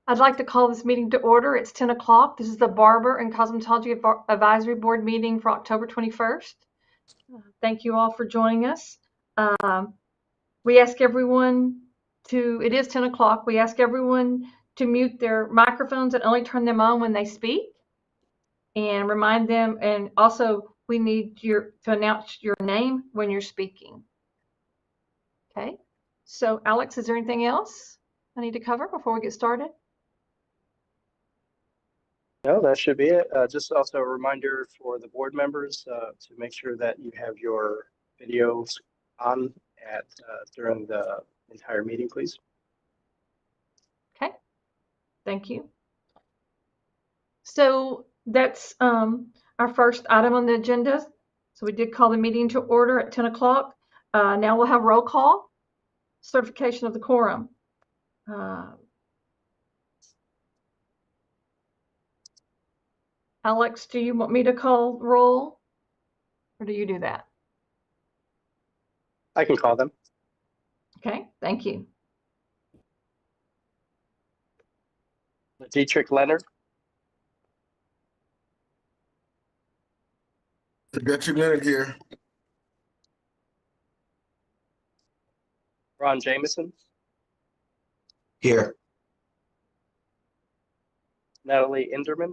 I'd like to call this meeting to order. It's 10 o'clock. This is the Barber and Cosmetology Advisory Board meeting for October 21st. Thank you all for joining us. We ask everyone it is 10 o'clock. We ask everyone to mute their microphones and only turn them on when they speak. And remind them, and also we need to announce your name when you're speaking. Okay. So Alex, is there anything else I need to cover before we get started? No, that should be it. Just also a reminder for the board members to make sure that you have your videos on during the entire meeting, please. Okay, thank you. So that's our first item on the agenda. So we did call the meeting to order at 10 o'clock. Now we'll have roll call, certification of the quorum. Alex, do you want me to call roll, or do you do that? I can call them. Okay, thank you. Dietrich Leonard. Dietrich Leonard here. Ron Jameson. Here. Natalie Inderman.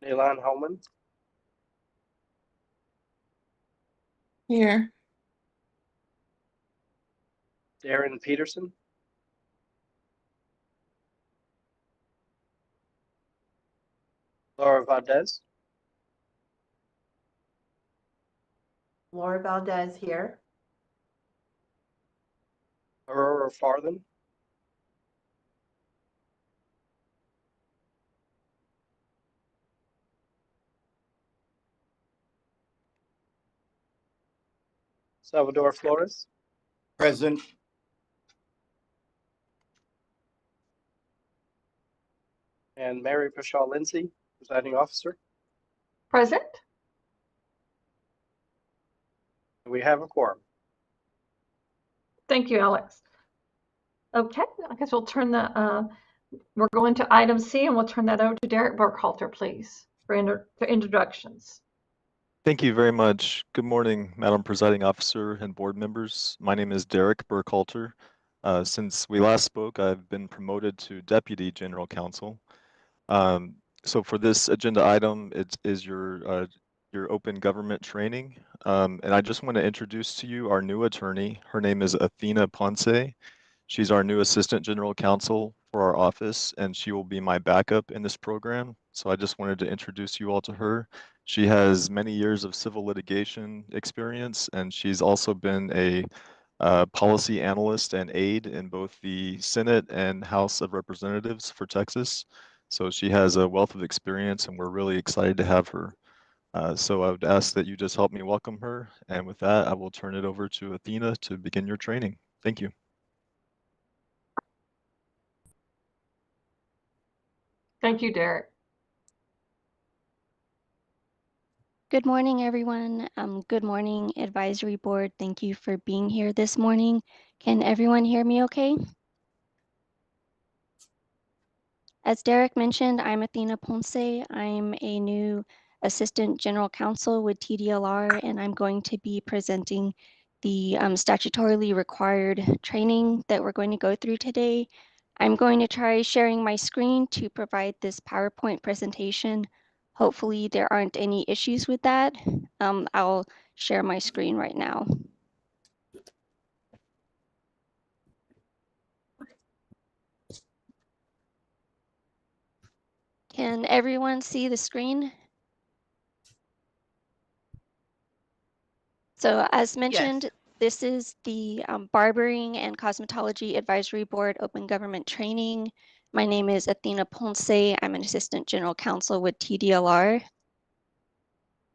Naylan Holman. Here. Darren Peterson. Laura Valdez. Laura Valdez here. Aurora Farthen. Salvador Flores. Present. And Mary Pashaw Lindsay, presiding officer. Present. We have a quorum. Thank you, Alex. Okay, I guess we'll turn we're going to item C, and we'll turn that over to Derek Burkhalter, please, for introductions. Thank you very much. Good morning, Madam Presiding Officer and board members. My name is Derek Burkhalter. Since we last spoke, I've been promoted to Deputy General Counsel. So for this agenda item, it is your open government training. And I just want to introduce to you our new attorney. Her name is Athena Ponce. She's our new Assistant General Counsel for our office, and she will be my backup in this program. So I just wanted to introduce you all to her. She has many years of civil litigation experience, and she's also been a policy analyst and aide in both the Senate and House of Representatives for Texas. So she has a wealth of experience, and we're really excited to have her. So I would ask that you just help me welcome her. And with that, I will turn it over to Athena to begin your training. Thank you. Thank you, Derek. Good morning, everyone. Good morning, Advisory Board. Thank you for being here this morning. Can everyone hear me okay? As Derek mentioned, I'm Athena Ponce. I'm a new Assistant General Counsel with TDLR, and I'm going to be presenting the statutorily required training that we're going to go through today. I'm going to try sharing my screen to provide this PowerPoint presentation. Hopefully there aren't any issues with that. I'll share my screen right now. Can everyone see the screen? So as mentioned, yes. This is the Barbering and Cosmetology Advisory Board Open Government Training. My name is Athena Ponce. I'm an Assistant General Counsel with TDLR.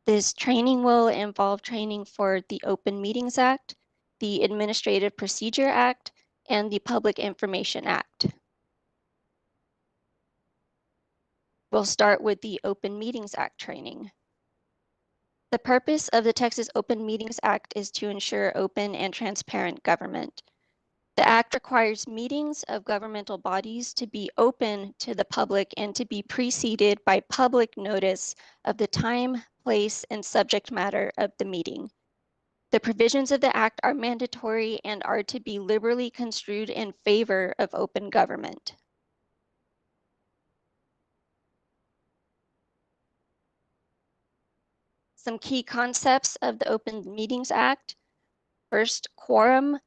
This training will involve training for the Open Meetings Act, the Administrative Procedure Act, and the Public Information Act. We'll start with the Open Meetings Act training. The purpose of the Texas Open Meetings Act is to ensure open and transparent government. The act requires meetings of governmental bodies to be open to the public and to be preceded by public notice of the time, place, and subject matter of the meeting. The provisions of the act are mandatory and are to be liberally construed in favor of open government. Some key concepts of the Open Meetings Act. First, quorum.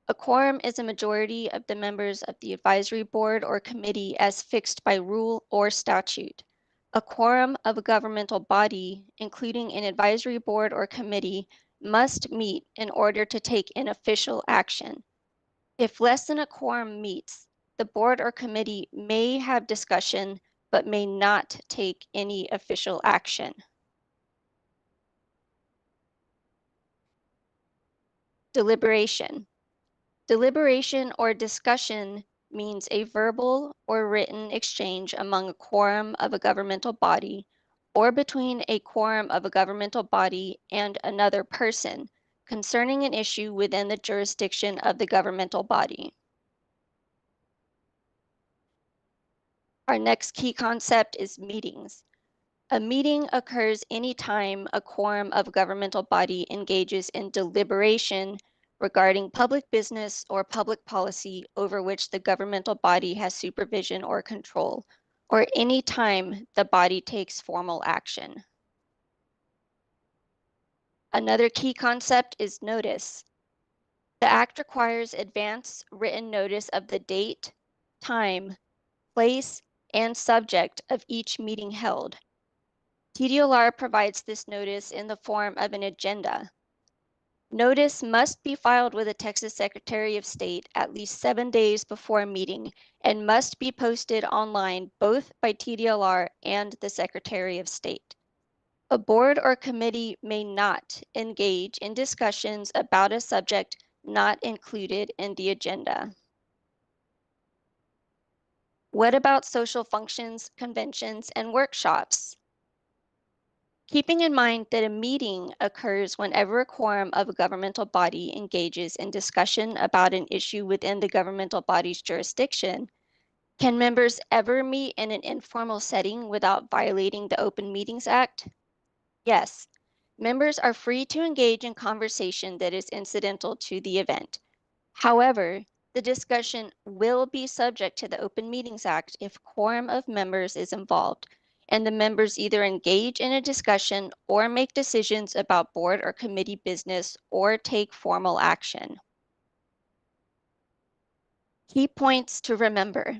A quorum is a majority of the members of the advisory board or committee as fixed by rule or statute. A quorum of a governmental body, including an advisory board or committee, must meet in order to take an official action. If less than a quorum meets, the board or committee may have discussion but may not take any official action. Deliberation. Deliberation or discussion means a verbal or written exchange among a quorum of a governmental body or between a quorum of a governmental body and another person concerning an issue within the jurisdiction of the governmental body. Our next key concept is meetings. A meeting occurs anytime a quorum of a governmental body engages in deliberation regarding public business or public policy over which the governmental body has supervision or control, or any time the body takes formal action. Another key concept is notice. The act requires advance written notice of the date, time, place, and subject of each meeting held. TDLR provides this notice in the form of an agenda. Notice must be filed with the Texas Secretary of State at least 7 days before a meeting and must be posted online both by TDLR and the Secretary of State. A board or committee may not engage in discussions about a subject not included in the agenda. What about social functions, conventions, and workshops? Keeping in mind that a meeting occurs whenever a quorum of a governmental body engages in discussion about an issue within the governmental body's jurisdiction, can members ever meet in an informal setting without violating the Open Meetings Act? Yes. Members are free to engage in conversation that is incidental to the event. However, the discussion will be subject to the Open Meetings Act if quorum of members is involved, and the members either engage in a discussion or make decisions about board or committee business or take formal action. Key points to remember.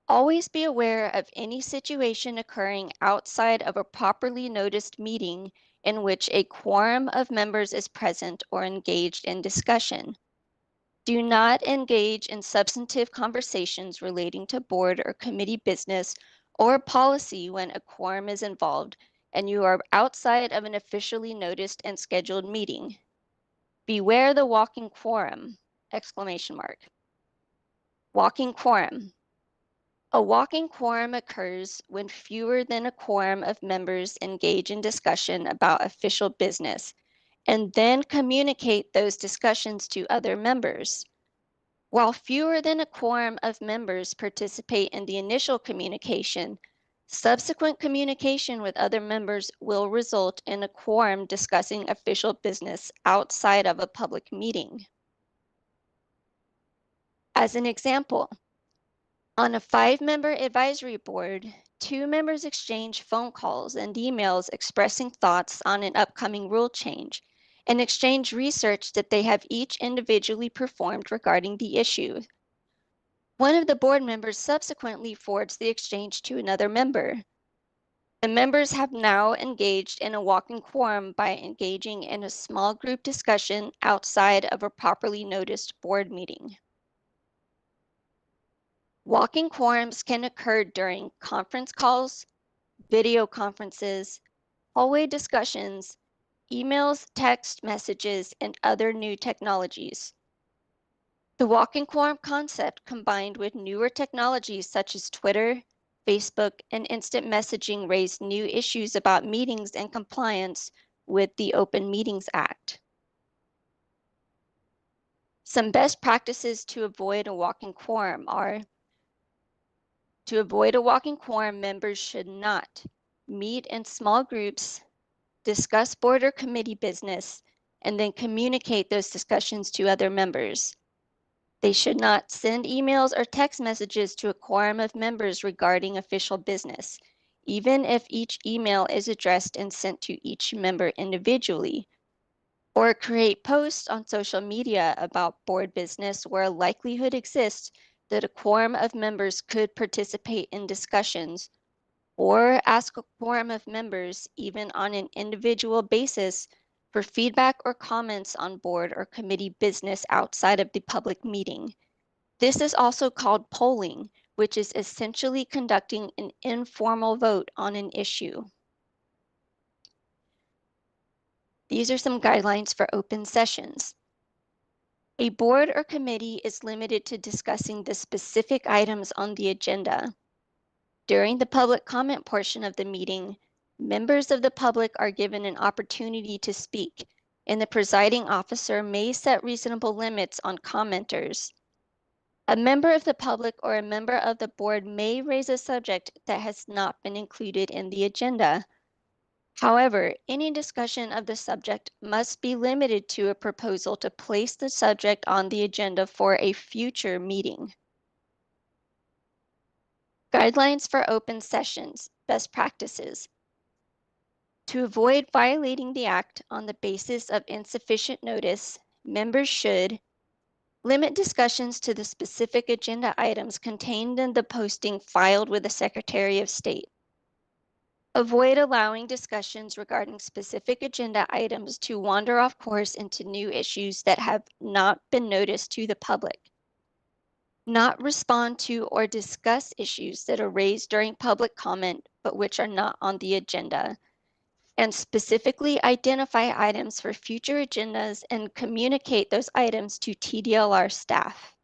Always be aware of any situation occurring outside of a properly noticed meeting in which a quorum of members is present or engaged in discussion. Do not engage in substantive conversations relating to board or committee business or policy when a quorum is involved and you are outside of an officially noticed and scheduled meeting. Beware the walking quorum! Exclamation mark. Walking quorum. A walking quorum occurs when fewer than a quorum of members engage in discussion about official business and then communicate those discussions to other members. While fewer than a quorum of members participate in the initial communication, subsequent communication with other members will result in a quorum discussing official business outside of a public meeting. As an example, on a 5-member advisory board, 2 members exchange phone calls and emails expressing thoughts on an upcoming rule change and exchange research that they have each individually performed regarding the issue. One of the board members subsequently forwards the exchange to another member. The members have now engaged in a walking quorum by engaging in a small group discussion outside of a properly noticed board meeting. Walking quorums can occur during conference calls, video conferences, hallway discussions, emails, text messages, and other new technologies. The walking quorum concept, combined with newer technologies such as Twitter, Facebook, and instant messaging, raised new issues about meetings and compliance with the Open Meetings Act. Some best practices to avoid a walking quorum are: to avoid a walking quorum, members should not meet in small groups, discuss board or committee business, and then communicate those discussions to other members. They should not send emails or text messages to a quorum of members regarding official business, even if each email is addressed and sent to each member individually, or create posts on social media about board business where a likelihood exists that a quorum of members could participate in discussions, or ask a quorum of members, even on an individual basis, for feedback or comments on board or committee business outside of the public meeting. This is also called polling, which is essentially conducting an informal vote on an issue. These are some guidelines for open sessions. A board or committee is limited to discussing the specific items on the agenda. During the public comment portion of the meeting, members of the public are given an opportunity to speak, and the presiding officer may set reasonable limits on commenters. A member of the public or a member of the board may raise a subject that has not been included in the agenda. However, any discussion of the subject must be limited to a proposal to place the subject on the agenda for a future meeting. Guidelines for open sessions, best practices. To avoid violating the act on the basis of insufficient notice, members should limit discussions to the specific agenda items contained in the posting filed with the Secretary of State. Avoid allowing discussions regarding specific agenda items to wander off course into new issues that have not been noticed to the public. Not respond to or discuss issues that are raised during public comment but which are not on the agenda. And specifically identify items for future agendas and communicate those items to TDLR staff.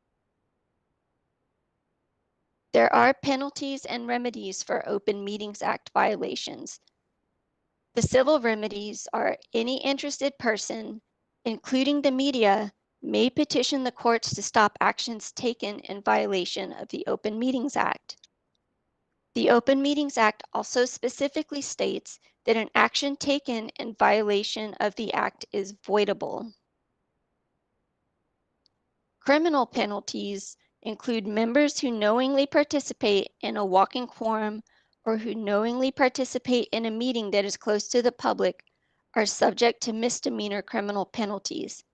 There are penalties and remedies for Open Meetings Act violations. The civil remedies are any interested person, including the media, may petition the courts to stop actions taken in violation of the Open Meetings Act. The Open Meetings Act also specifically states that an action taken in violation of the act is voidable. Criminal penalties include members who knowingly participate in a walking quorum or who knowingly participate in a meeting that is close to the public are subject to misdemeanor criminal penalties.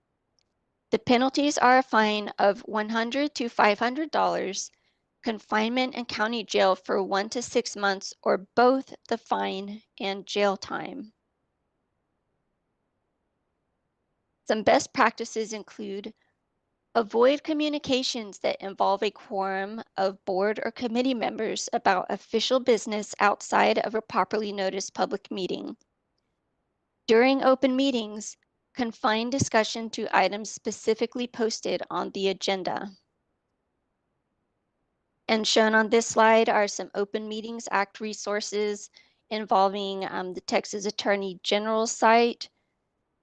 The penalties are a fine of $100 to $500, confinement and county jail for 1 to 6 months, or both the fine and jail time. Some best practices include avoid communications that involve a quorum of board or committee members about official business outside of a properly noticed public meeting. During open meetings, confine discussion to items specifically posted on the agenda. And shown on this slide are some Open Meetings Act resources involving the Texas Attorney General's site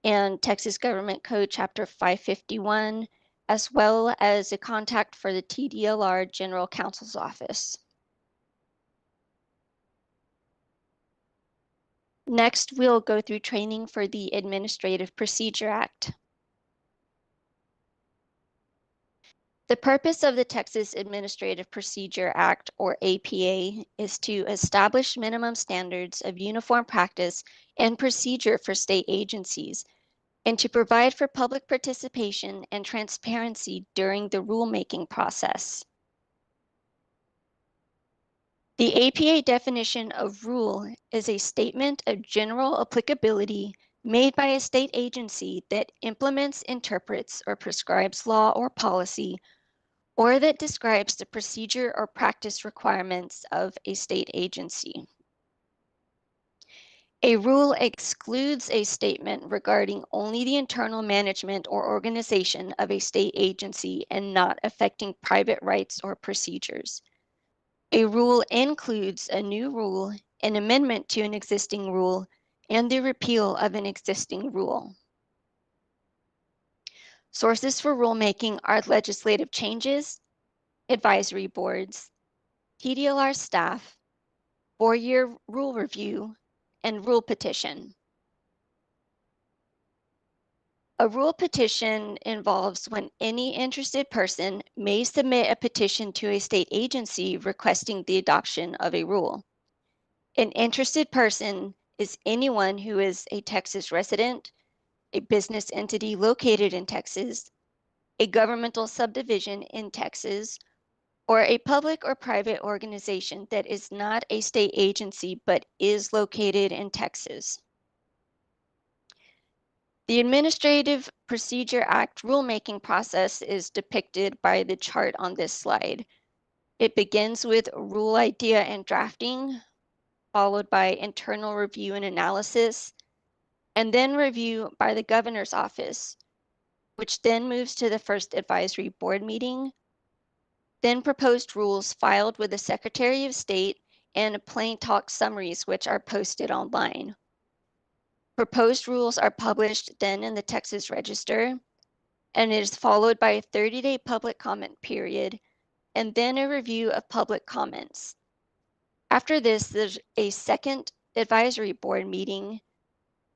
and Texas Government Code Chapter 551, as well as a contact for the TDLR General Counsel's Office. Next, we'll go through training for the Administrative Procedure Act. The purpose of the Texas Administrative Procedure Act, or APA, is to establish minimum standards of uniform practice and procedure for state agencies, and to provide for public participation and transparency during the rulemaking process. The APA definition of rule is a statement of general applicability made by a state agency that implements, interprets, or prescribes law or policy, or that describes the procedure or practice requirements of a state agency. A rule excludes a statement regarding only the internal management or organization of a state agency and not affecting private rights or procedures. A rule includes a new rule, an amendment to an existing rule, and the repeal of an existing rule. Sources for rulemaking are legislative changes, advisory boards, TDLR staff, 4-year rule review, and rule petition. A rule petition involves when any interested person may submit a petition to a state agency requesting the adoption of a rule. An interested person is anyone who is a Texas resident, a business entity located in Texas, a governmental subdivision in Texas, or a public or private organization that is not a state agency but is located in Texas. The Administrative Procedure Act rulemaking process is depicted by the chart on this slide. It begins with rule idea and drafting, followed by internal review and analysis, and then review by the governor's office, which then moves to the first advisory board meeting, then proposed rules filed with the Secretary of State and plain talk summaries, which are posted online. Proposed rules are published then in the Texas Register, and it is followed by a 30-day public comment period, and then a review of public comments. After this, there's a second advisory board meeting,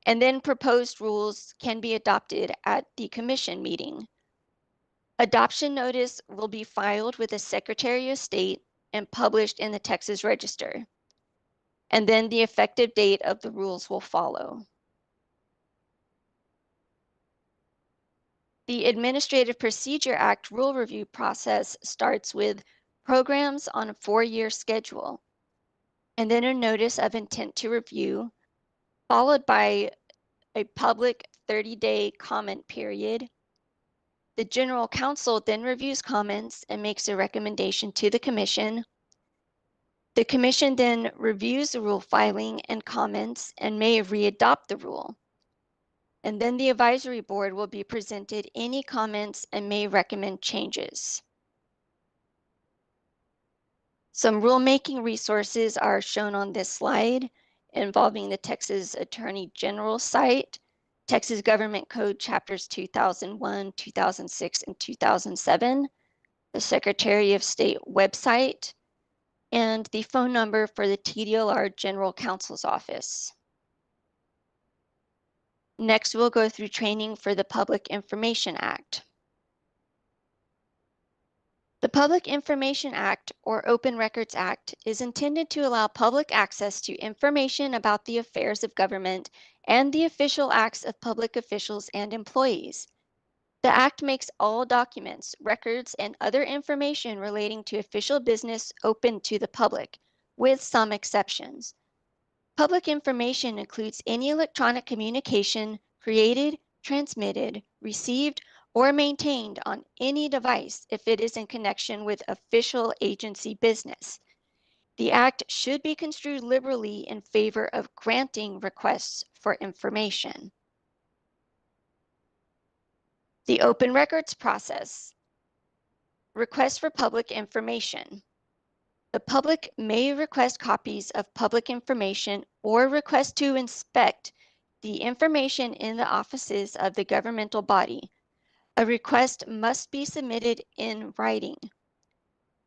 and then proposed rules can be adopted at the commission meeting. Adoption notice will be filed with the Secretary of State and published in the Texas Register, and then the effective date of the rules will follow. The Administrative Procedure Act rule review process starts with programs on a 4-year schedule, and then a notice of intent to review, followed by a public 30-day comment period. The General Counsel then reviews comments and makes a recommendation to the Commission. The Commission then reviews the rule filing and comments and may re-adopt the rule. And then the advisory board will be presented any comments and may recommend changes. Some rulemaking resources are shown on this slide involving the Texas Attorney General site, Texas Government Code Chapters 2001, 2006, and 2007, the Secretary of State website, and the phone number for the TDLR General Counsel's Office. Next, we'll go through training for the Public Information Act. The Public Information Act, or Open Records Act, is intended to allow public access to information about the affairs of government and the official acts of public officials and employees. The Act makes all documents, records, and other information relating to official business open to the public, with some exceptions. Public information includes any electronic communication created, transmitted, received, or maintained on any device if it is in connection with official agency business. The Act should be construed liberally in favor of granting requests for information. The open records process. Requests for public information. The public may request copies of public information or request to inspect the information in the offices of the governmental body. A request must be submitted in writing.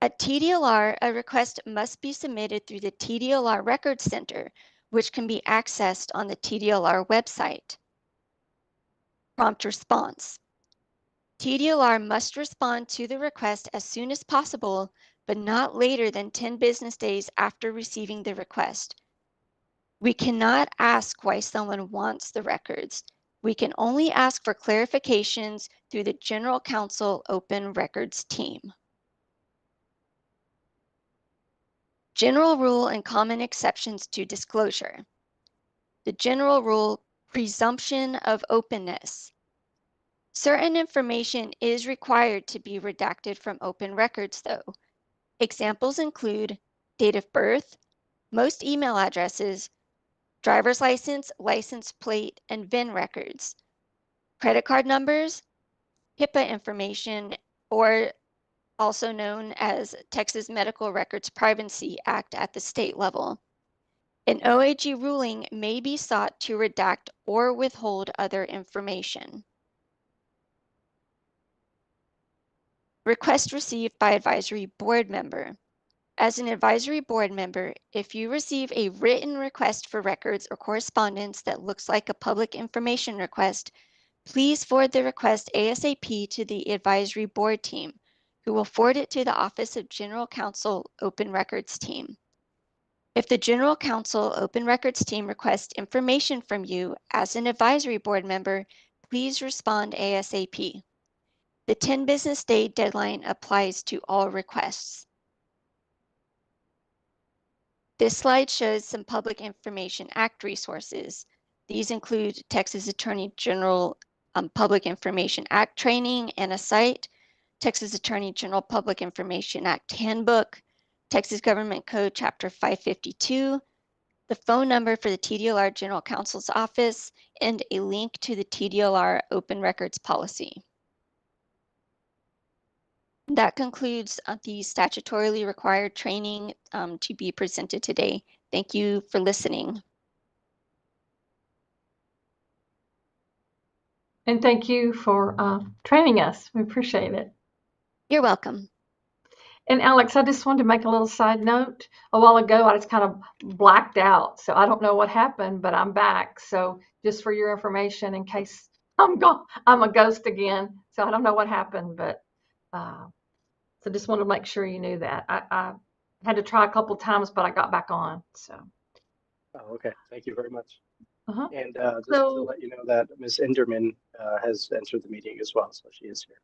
At TDLR, a request must be submitted through the TDLR Records Center, which can be accessed on the TDLR website. Prompt response. TDLR must respond to the request as soon as possible, but not later than 10 business days after receiving the request. We cannot ask why someone wants the records. We can only ask for clarifications through the General Counsel Open Records team. General Rule and Common Exceptions to Disclosure. The General Rule, Presumption of Openness. Certain information is required to be redacted from open records, though. Examples include date of birth, most email addresses, driver's license, license plate, and VIN records, credit card numbers, HIPAA information, or also known as Texas Medical Records Privacy Act at the state level, An OAG ruling may be sought to redact or withhold other information. Request received by advisory board member. As an advisory board member, if you receive a written request for records or correspondence that looks like a public information request, please forward the request ASAP to the advisory board team, who will forward it to the Office of General Counsel Open Records team. If the General Counsel Open Records team requests information from you as an advisory board member, please respond ASAP. The 10 business day deadline applies to all requests. This slide shows some Public Information Act resources. These include Texas Attorney General Public Information Act training and a site, Texas Attorney General Public Information Act handbook, Texas Government Code Chapter 552, the phone number for the TDLR General Counsel's office, and a link to the TDLR Open Records policy. That concludes the statutorily required training to be presented today. Thank you for listening. And thank you for training us. We appreciate it. You're welcome. And Alex, I just wanted to make a little side note. A while ago, I just kind of blacked out. So I don't know what happened, but I'm back. So just for your information, in case I'm gone, I'm a ghost again. So I don't know what happened, but so just wanted to make sure you knew that. I had to try a couple times, but I got back on. So. Oh, okay. Thank you very much. Uh-huh. And just to let you know that Ms. Enderman has entered the meeting as well, so she is here.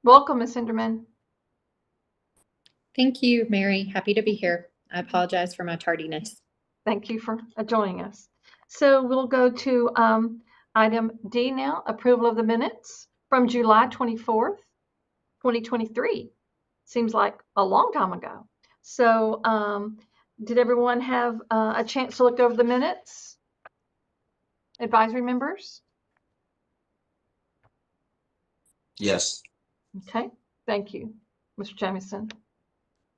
Welcome, Ms. Enderman. Thank you, Mary. Happy to be here. I apologize for my tardiness. Thank you for joining us. So we'll go to item D now, approval of the minutes from July 24th, 2023. Seems like a long time ago. So did everyone have a chance to look over the minutes? Advisory members? Yes, Okay, thank you. Mr. Jamison,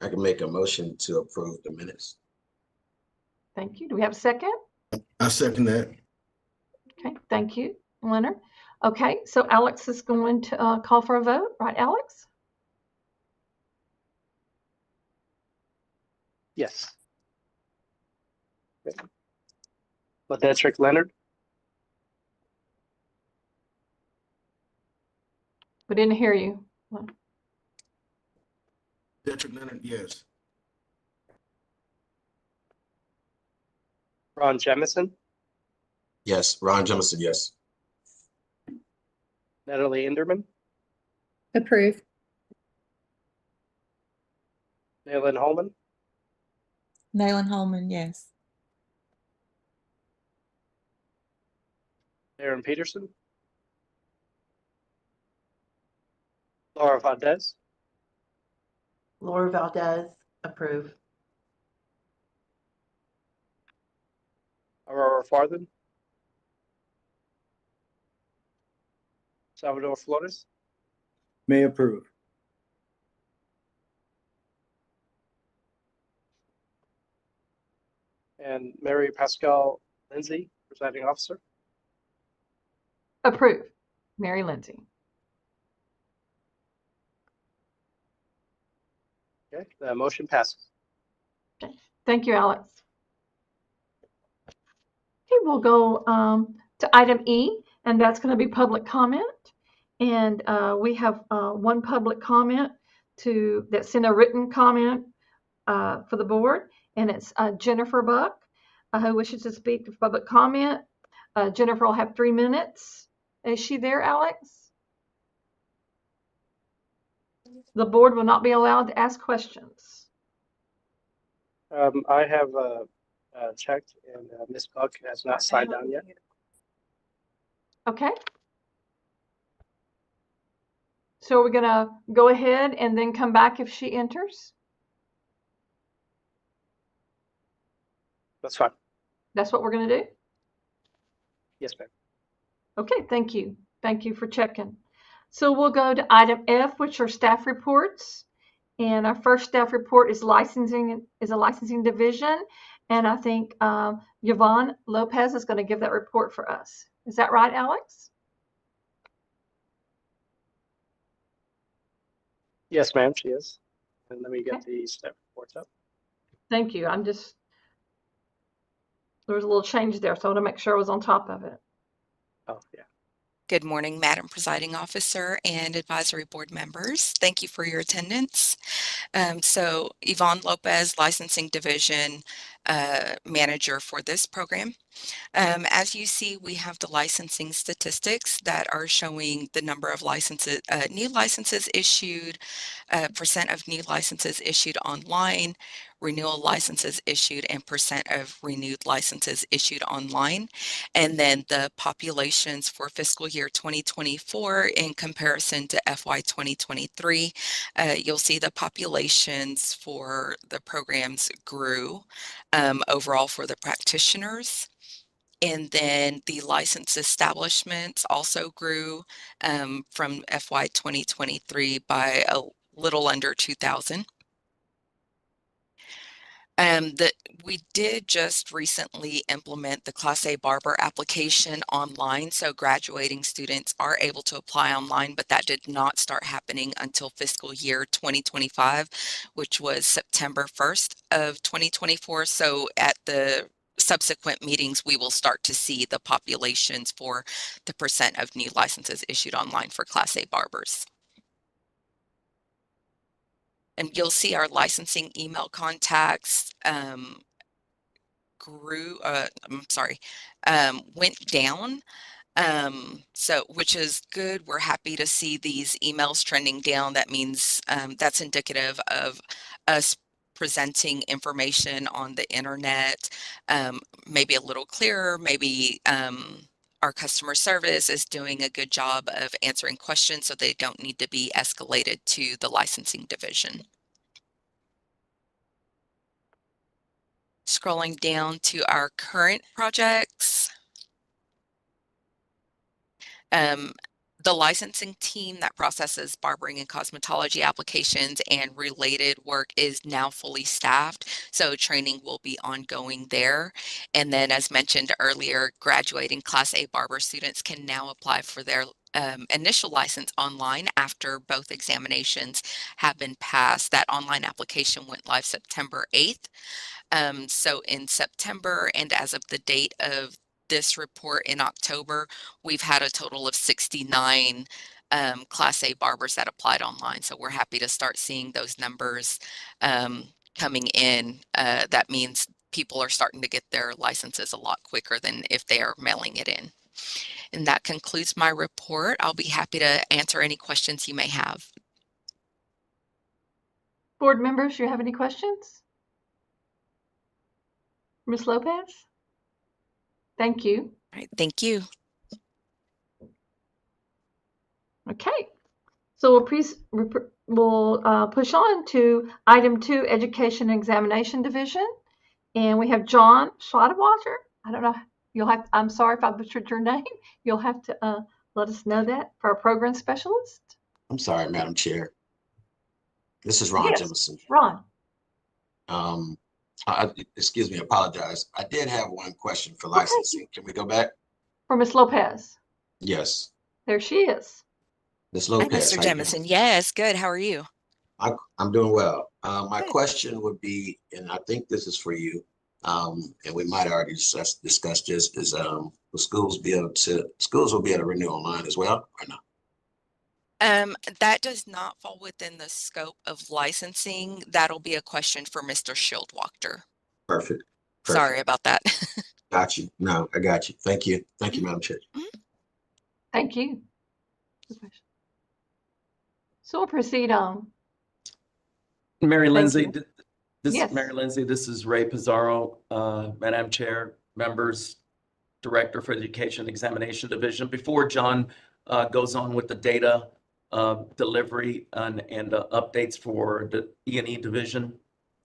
I can make a motion to approve the minutes. thank you. Do we have a second? I second that. Okay, thank you, Leonard. Okay, so Alex is going to call for a vote, right, Alex? Yes. Patrick Leonard, We didn't hear you. Patrick Leonard, yes. Ron Jemison, Yes, Ron Jemison, yes. Natalie Enderman, Approve. Nayland Holman, Nayland Holman, yes. Aaron Peterson, Laura Valdez, Laura Valdez, approve. Aurora Farthen, Salvador Flores, May approve. and Mary Pascal Lindsay, presiding officer. Approve. Mary Lindsay. Okay, the motion passes. Thank you, Alex. Okay, we'll go to item E, and that's going to be public comment. And we have one public comment that's in a written comment for the board, and it's Jennifer Buck, who wishes to speak for public comment. Jennifer will have 3 minutes. Is she there, Alex? The board will not be allowed to ask questions. I have checked, and Ms. Buck has not signed on yet. Okay. So we're going to go ahead and then come back if she enters. That's fine. That's what we're going to do? Yes, ma'am. Okay, thank you. Thank you for checking. So we'll go to item F, which are staff reports. And our first staff report is a licensing division. And I think Yvonne Lopez is going to give that report for us. Is that right, Alex? Yes, ma'am, she is. And let me get Okay. the step reports up. Thank you. There was a little change there, so I want to make sure I was on top of it. Oh, yeah. Good morning, Madam Presiding Officer and Advisory Board members. Thank you for your attendance. So Yvonne Lopez, Licensing Division Manager for this program. As you see, we have the licensing statistics that are showing the number of licenses, new licenses issued, percent of new licenses issued online, renewal licenses issued, and percent of renewed licenses issued online. And then the populations for fiscal year 2024 in comparison to FY 2023. You'll see the populations for the programs grew overall for the practitioners. And then the licensed establishments also grew from FY 2023 by a little under 2,000. We did just recently implement the Class A barber application online, so graduating students are able to apply online, but that did not start happening until fiscal year 2025, which was September 1st of 2024. So at the subsequent meetings, we will start to see the populations for the percent of new licenses issued online for Class A barbers. And you'll see our licensing email contacts went down. So which is good. We're happy to see these emails trending down. That means that's indicative of us presenting information on the internet, maybe a little clearer, maybe our customer service is doing a good job of answering questions so they don't need to be escalated to the licensing division. Scrolling down to our current projects. The licensing team that processes barbering and cosmetology applications and related work is now fully staffed, so training will be ongoing there. And then, as mentioned earlier, graduating Class A barber students can now apply for their initial license online after both examinations have been passed. That online application went live September 8th. So in September, and as of the date of this report in October, we've had a total of 69 Class A barbers that applied online. So we're happy to start seeing those numbers coming in. That means people are starting to get their licenses a lot quicker than if they are mailing it in. And that concludes my report. I'll be happy to answer any questions you may have. Board members, you have any questions? Ms. Lopez? Thank you. All right, thank you. Okay, so we'll push on to item 2, Education and Examination Division, and we have John Schlottwater. I don't know. I'm sorry if I butchered your name. You'll have to let us know that for our program specialist. I'm sorry, Madam Chair. This is Ron Yes, Jemison. Ron. Excuse me, I apologize. I did have one question for licensing. Okay. Can we go back? For Ms. Lopez. Yes. There she is. Ms. Hi, Lopez. Mr. Jemison. Yes, good. How are you? I'm doing well. My Good. question would be, and I think this is for you, and we might have already discussed this, is will schools will be able to renew online as well or not? That does not fall within the scope of licensing. That'll be a question for Mr. Schildwachter. Perfect. Sorry about that. Got you. No, I got you. Thank you. Thank you, Madam Chair. Thank you. So we'll proceed on. Mary Thank Lindsay, you. this is Mary Lindsay. This is Ray Pizarro, Madam Chair, members, Director for the Education Examination Division. Before John goes on with the data delivery and updates for the E&E division,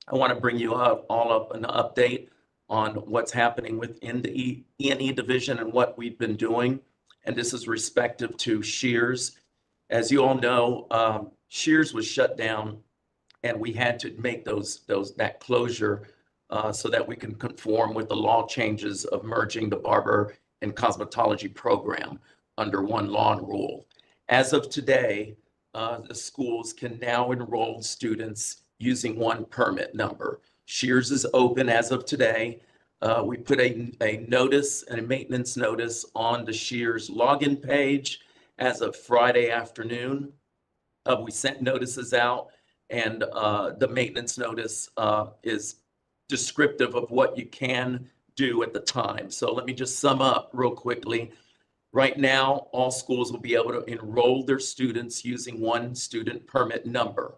I want to bring you all up an update on what's happening within the E&E division and what we've been doing. And this is respective to Shears. As you all know, Shears was shut down, and we had to make that closure so that we can conform with the law changes of merging the barber and cosmetology program under one law and rule. As of today, the schools can now enroll students using one permit number. Shears is open as of today. We put a notice and a maintenance notice on the Shears login page as of Friday afternoon. We sent notices out, and the maintenance notice is descriptive of what you can do at the time. So let me just sum up real quickly. Right now, all schools will be able to enroll their students using one student permit number.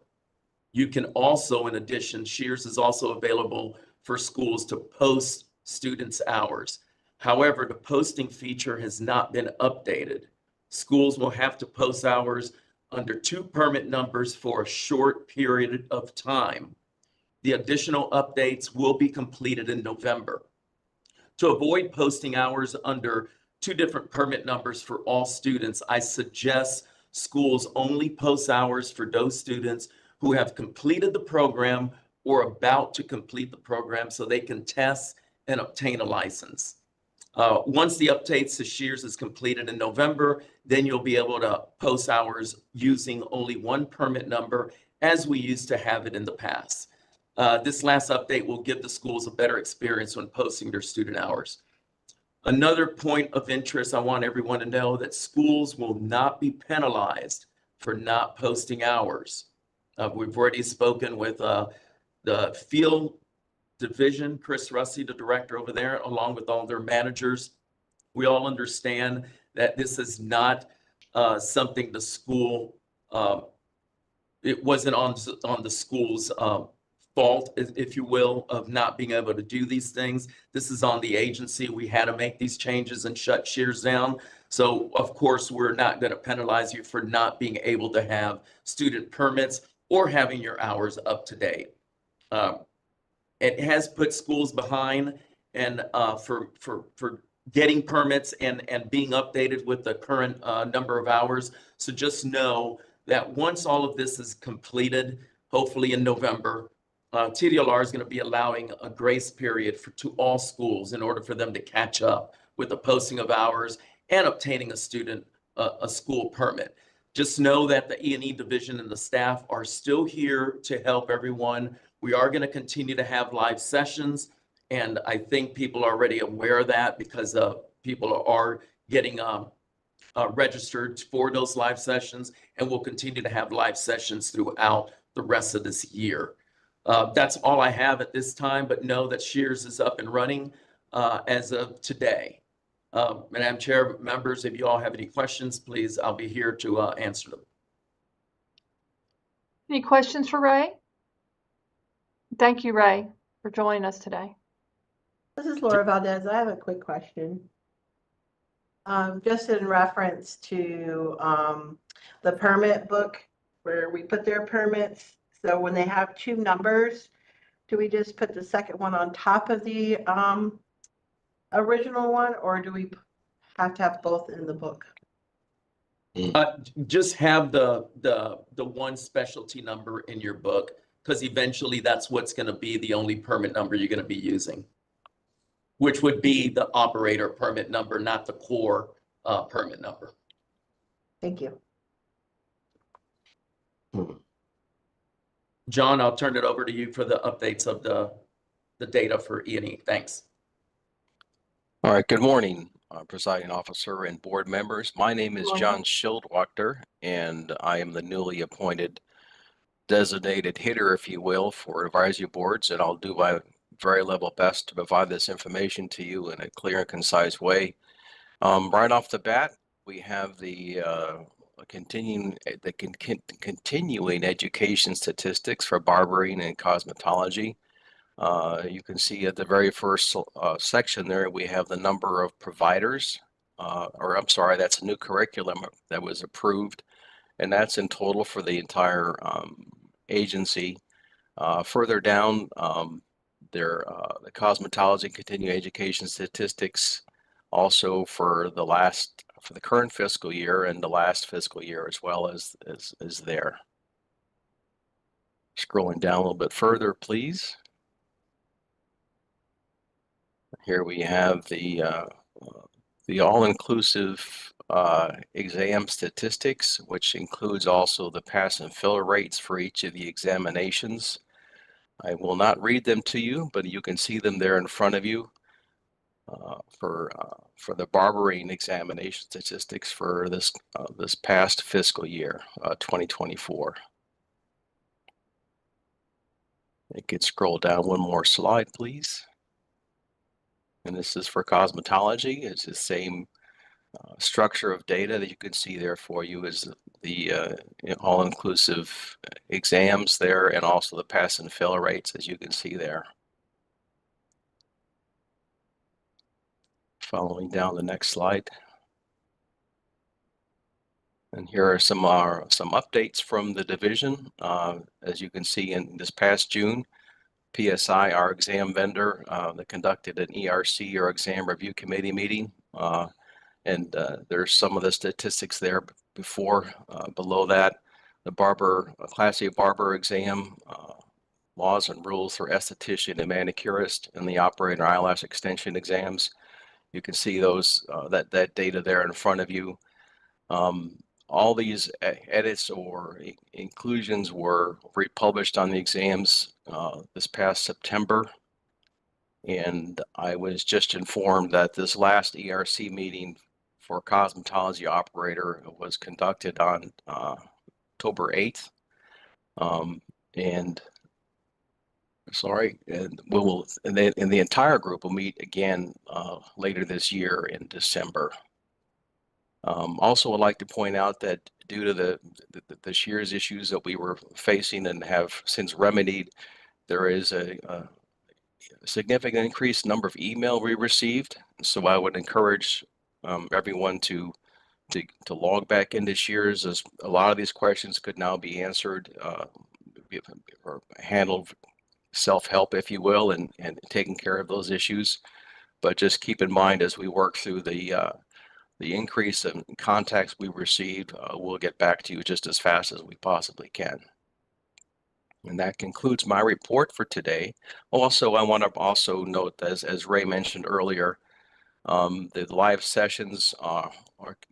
You can also, in addition, Shears is also available for schools to post students' hours. However, the posting feature has not been updated. Schools will have to post hours under two permit numbers for a short period of time. The additional updates will be completed in November. To avoid posting hours under two different permit numbers for all students, I suggest schools only post hours for those students who have completed the program or about to complete the program so they can test and obtain a license. Once the updates to Shears is completed in November, then you'll be able to post hours using only one permit number as we used to have it in the past. This last update will give the schools a better experience when posting their student hours. Another point of interest, I want everyone to know that schools will not be penalized for not posting hours. We've already spoken with the field division, Chris Russi, the director over there, along with all their managers. We all understand that this is not something the school, it wasn't on the school's fault, if you will, of not being able to do these things. This is on the agency. We had to make these changes and shut Shears down. So of course, we're not going to penalize you for not being able to have student permits or having your hours up to date. It has put schools behind and for getting permits and being updated with the current number of hours. So just know that once all of this is completed, hopefully in November, TDLR is going to be allowing a grace period to all schools in order for them to catch up with the posting of hours and obtaining a school permit. Just know that the E&E division and the staff are still here to help everyone. We are going to continue to have live sessions, and I think people are already aware of that because people are getting registered for those live sessions, and we'll continue to have live sessions throughout the rest of this year. That's all I have at this time, but know that Shears is up and running as of today. Madam Chair, members, if you all have any questions, please, I'll be here to answer them. Any questions for Ray? Thank you, Ray, for joining us today. This is Laura Valdez. I have a quick question. Just in reference to the permit book where we put their permits. So when they have two numbers, do we just put the second one on top of the original one, or do we have to have both in the book? Just have the one specialty number in your book, because eventually that's what's going to be the only permit number you're going to be using, which would be the operator permit number, not the core permit number. Thank you. John, I'll turn it over to you for the updates of the data for E&E. Thanks. All right, good morning, presiding officer and board members. My name is John Schildwachter, and I am the newly appointed designated hitter, if you will, for advisory boards, and I'll do my very level best to provide this information to you in a clear and concise way. Right off the bat, we have the continuing education statistics for barbering and cosmetology. You can see at the very first section there, we have the number of providers, or I'm sorry, that's a new curriculum that was approved, and that's in total for the entire agency. Further down, the cosmetology continuing education statistics also for the current fiscal year and the last fiscal year, as well as there. Scrolling down a little bit further, please. Here we have the all-inclusive exam statistics, which includes also the pass and fail rates for each of the examinations. I will not read them to you, but you can see them there in front of you for the barbering examination statistics for this past fiscal year, 2024. You can scroll down one more slide, please. And this is for cosmetology. It's the same structure of data that you can see there for you is the all-inclusive exams there, and also the pass and fail rates, as you can see there. Following down the next slide. And here are some updates from the division. As you can see, in this past June, PSI, our exam vendor, that conducted an ERC, or exam review committee meeting. And there's some of the statistics there before, below that, the Class A barber exam, laws and rules for esthetician and manicurist, and the operator eyelash extension exams. You can see those, that data there in front of you. All these edits or inclusions were republished on the exams this past September. And I was just informed that this last ERC meeting for cosmetology operator was conducted on October 8th. And the entire group will meet again later this year in December. Also, I'd like to point out that due to the shears issues that we were facing and have since remedied, there is a significant increased number of email we received. So I would encourage everyone to log back into shears, as a lot of these questions could now be answered or handled self-help, if you will, and taking care of those issues. But just keep in mind, as we work through the increase in contacts we received, we'll get back to you just as fast as we possibly can. And that concludes my report for today. Also, I want to also note, as Ray mentioned earlier, the live sessions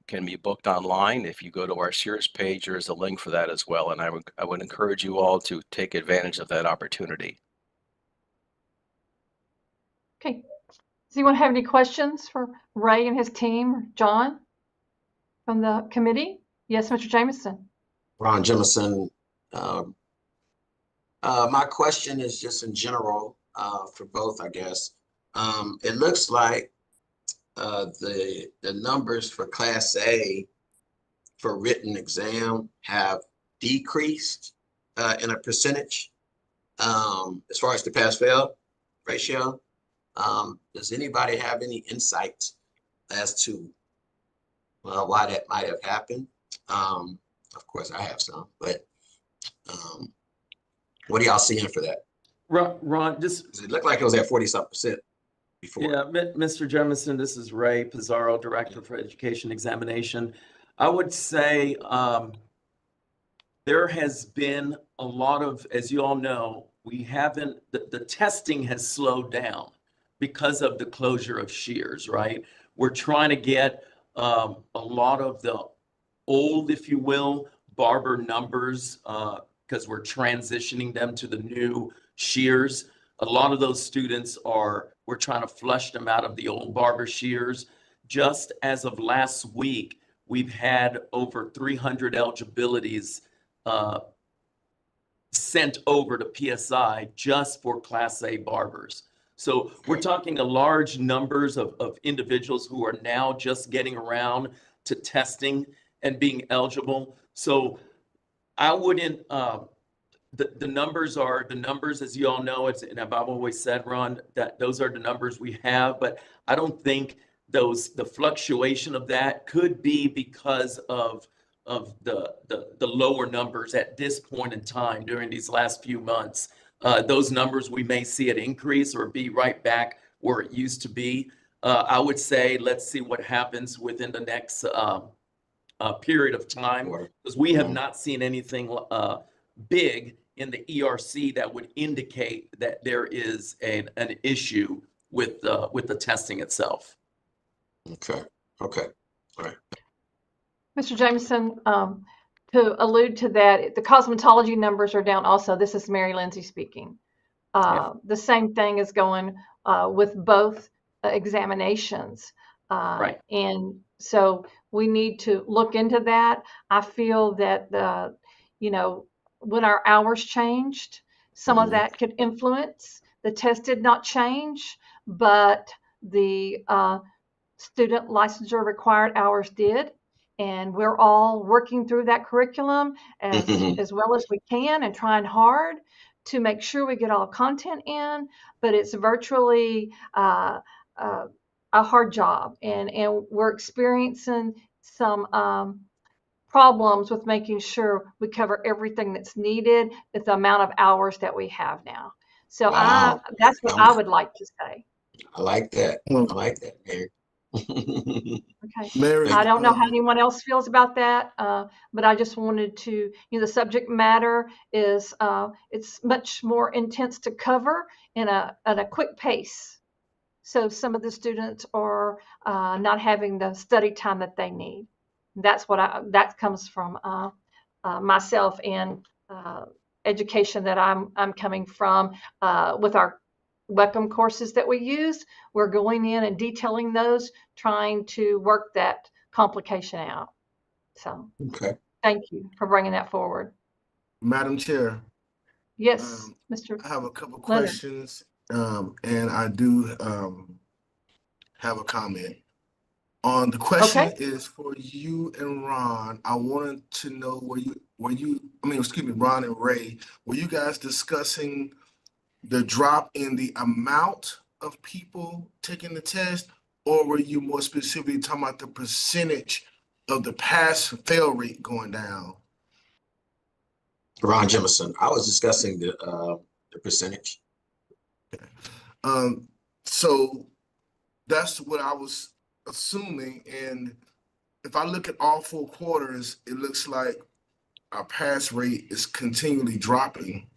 can be booked online. If you go to our Shears page, there's a link for that as well. And I would encourage you all to take advantage of that opportunity. Okay. Does anyone have any questions for Ray and his team, or John from the committee? Yes, Mr. Jameson. Ron Jemison. My question is just in general for both, I guess. It looks like the numbers for Class A for written exam have decreased in a percentage as far as the pass-fail ratio. Does anybody have any insight as to why that might have happened? Of course, I have some, but what are y'all seeing for that? Ron, just it looked like it was at 40-something% before. Yeah, Mr. Jemison, this is Ray Pizarro, Director for Education Examination. I would say there has been a lot of, as you all know, the testing has slowed down because of the closure of shears, right? We're trying to get a lot of the old, if you will, barber numbers, because we're transitioning them to the new shears. A lot of those students we're trying to flush them out of the old barber shears. Just as of last week, we've had over 300 eligibilities sent over to PSI just for Class A barbers. So we're talking a large numbers of individuals who are now just getting around to testing and being eligible. So I wouldn't, the numbers are the numbers, as you all know, and I've always said, Ron, that those are the numbers we have, but I don't think the fluctuation of that could be because of the lower numbers at this point in time during these last few months. Those numbers, we may see it increase or be right back where it used to be. I would say, let's see what happens within the next period of time, because we have not seen anything big in the ERC that would indicate that there is an issue with the testing itself. Okay. Okay. All right. Mr. Jameson, to allude to that, the cosmetology numbers are down also. This is Mary Lindsay speaking. The same thing is going with both examinations. Right. And so we need to look into that. I feel that, when our hours changed, some of that could influence. The test did not change, but the student licensure required hours did. And we're all working through that curriculum as well as we can and trying hard to make sure we get all content in, but it's virtually a hard job. And we're experiencing some problems with making sure we cover everything that's needed with the amount of hours that we have now. So Wow. that's what I would like to say. I like that. I like that, Mary. Okay. Mary, I don't know how anyone else feels about that, but I just wanted to, the subject matter is, it's much more intense to cover at a quick pace. So some of the students are not having the study time that they need. That's that comes from myself and education that I'm coming from with our Welcome courses that we use. We're going in and detailing those, trying to work that complication out. So, Okay. thank you for bringing that forward. Madam Chair. Yes, Mr. I have a couple Leonard. questions, and I do have a comment. The question is for you and Ron. I wanted to know Ron and Ray, were you guys discussing the drop in the amount of people taking the test, or were you more specifically talking about the percentage of the pass-fail rate going down? Ron Jemison, I was discussing the percentage. So that's what I was assuming, and if I look at all 4 quarters, it looks like our pass rate is continually dropping,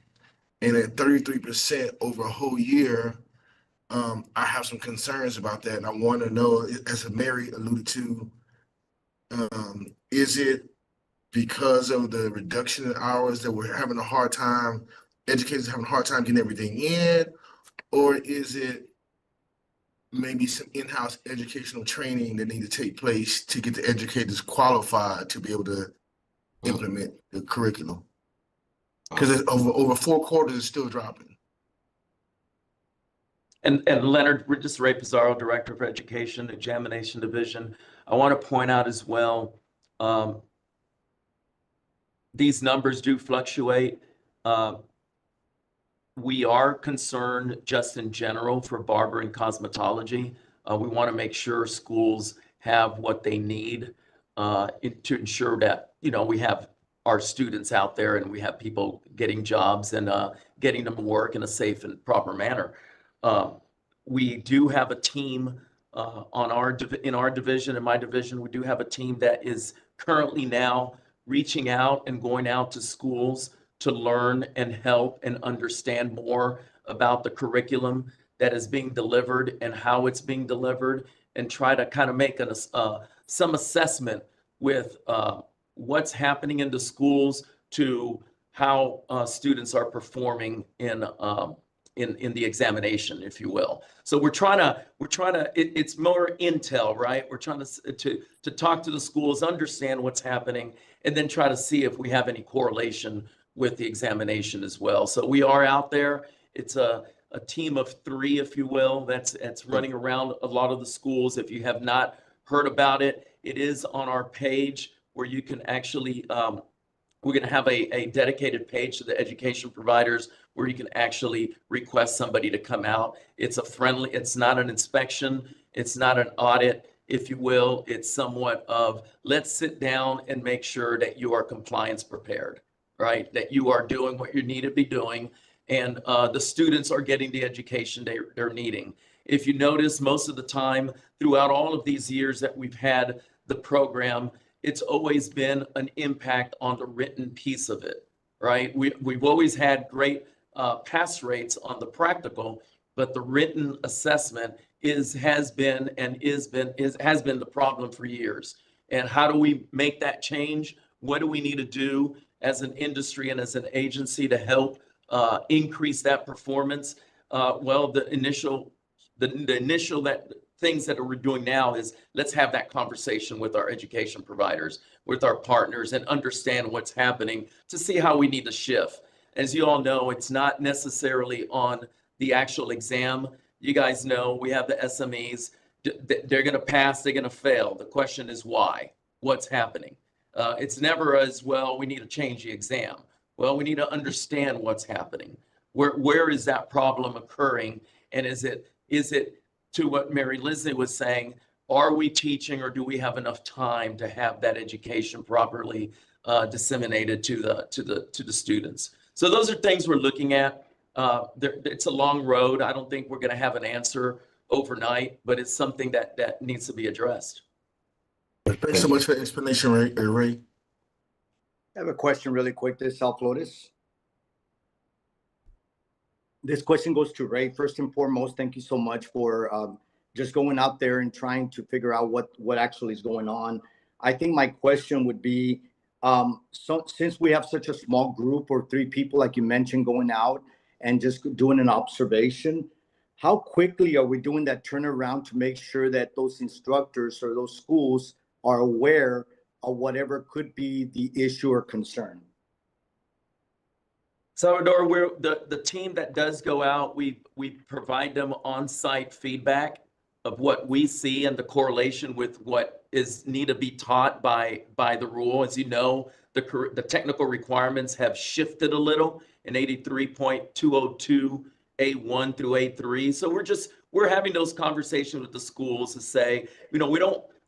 and at 33% over a whole year, I have some concerns about that, and I want to know, as Mary alluded to, is it because of the reduction in hours that we're having a hard time, educators having a hard time getting everything in, or is it maybe some in-house educational training that need to take place to get the educators qualified to be able to implement the curriculum? Because over 4 quarters, it's still dropping. And Leonard, we're just Ray Pizarro, Director for Education, Examination Division. I want to point out as well, these numbers do fluctuate. We are concerned just in general for barbering and cosmetology. We want to make sure schools have what they need to ensure that, we have our students out there and we have people getting jobs and getting them to work in a safe and proper manner. We do have a team in our division, in my division, we do have a team that is currently now reaching out and going out to schools to learn and help and understand more about the curriculum that is being delivered and how it's being delivered, and try to kind of make some assessment with what's happening in the schools to how students are performing in the examination, if you will. So we're trying to, it's more intel, right? We're trying to talk to the schools, understand what's happening, and then try to see if we have any correlation with the examination as well. So we are out there. It's a team of 3, if you will, that's running around a lot of the schools. If you have not heard about it, it is on our page where you can actually, we're going to have a dedicated page to the education providers where you can actually request somebody to come out. It's it's not an inspection. It's not an audit, if you will. It's somewhat of, let's sit down and make sure that you are compliance prepared, right? That you are doing what you need to be doing, and the students are getting the education they're needing. If you notice, most of the time throughout all of these years that we've had the program, it's always been an impact on the written piece of it, right? We've always had great pass rates on the practical, but the written assessment has been the problem for years. And how do we make that change? What do we need to do as an industry and as an agency to help increase that performance? Well, the initial things that we're doing now is let's have that conversation with our education providers, with our partners, and understand what's happening to see how we need to shift. As you all know, it's not necessarily on the actual exam. You guys know we have the SMEs. They're going to pass, they're going to fail. The question is why? What's happening? It's never as well, we need to change the exam. Well, we need to understand what's happening. Where is that problem occurring? And is it to what Mary Lindsay was saying, are we teaching or do we have enough time to have that education properly disseminated to the students? So those are things we're looking at. It's a long road. I don't think we're going to have an answer overnight, but it's something that needs to be addressed. Thanks so much for the explanation, Ray. I have a question really quick. This South Lotus. This question goes to Ray. First and foremost, thank you so much for just going out there and trying to figure out what actually is going on. I think my question would be, so since we have such a small group or 3 people, like you mentioned, going out and just doing an observation, how quickly are we doing that turnaround to make sure that those instructors or those schools are aware of whatever could be the issue or concern? Salvador, we're the team that does go out, we provide them on-site feedback of what we see and the correlation with what is need to be taught by the rule. As you know, the technical requirements have shifted a little in 83.202 A1 through A3. So we're having those conversations with the schools to say, you know,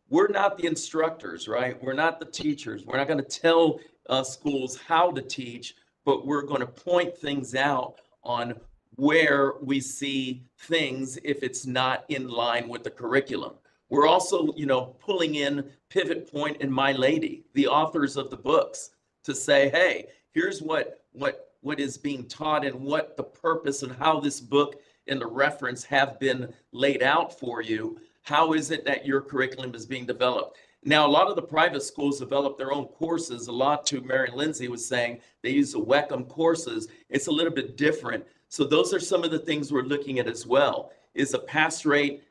we're not the instructors, right? We're not the teachers. We're not going to tell schools how to teach, but we're going to point things out on where we see things if it's not in line with the curriculum. We're also, you know, pulling in Pivot Point and My Lady, the authors of the books, to say, hey, here's what is being taught and what the purpose and how this book and the reference have been laid out for you. How is it that your curriculum is being developed? Now, a lot of the private schools develop their own courses. A lot, to Mary Lindsay was saying, they use the WECM courses. It's a little bit different. So those are some of the things we're looking at as well. Is a pass rate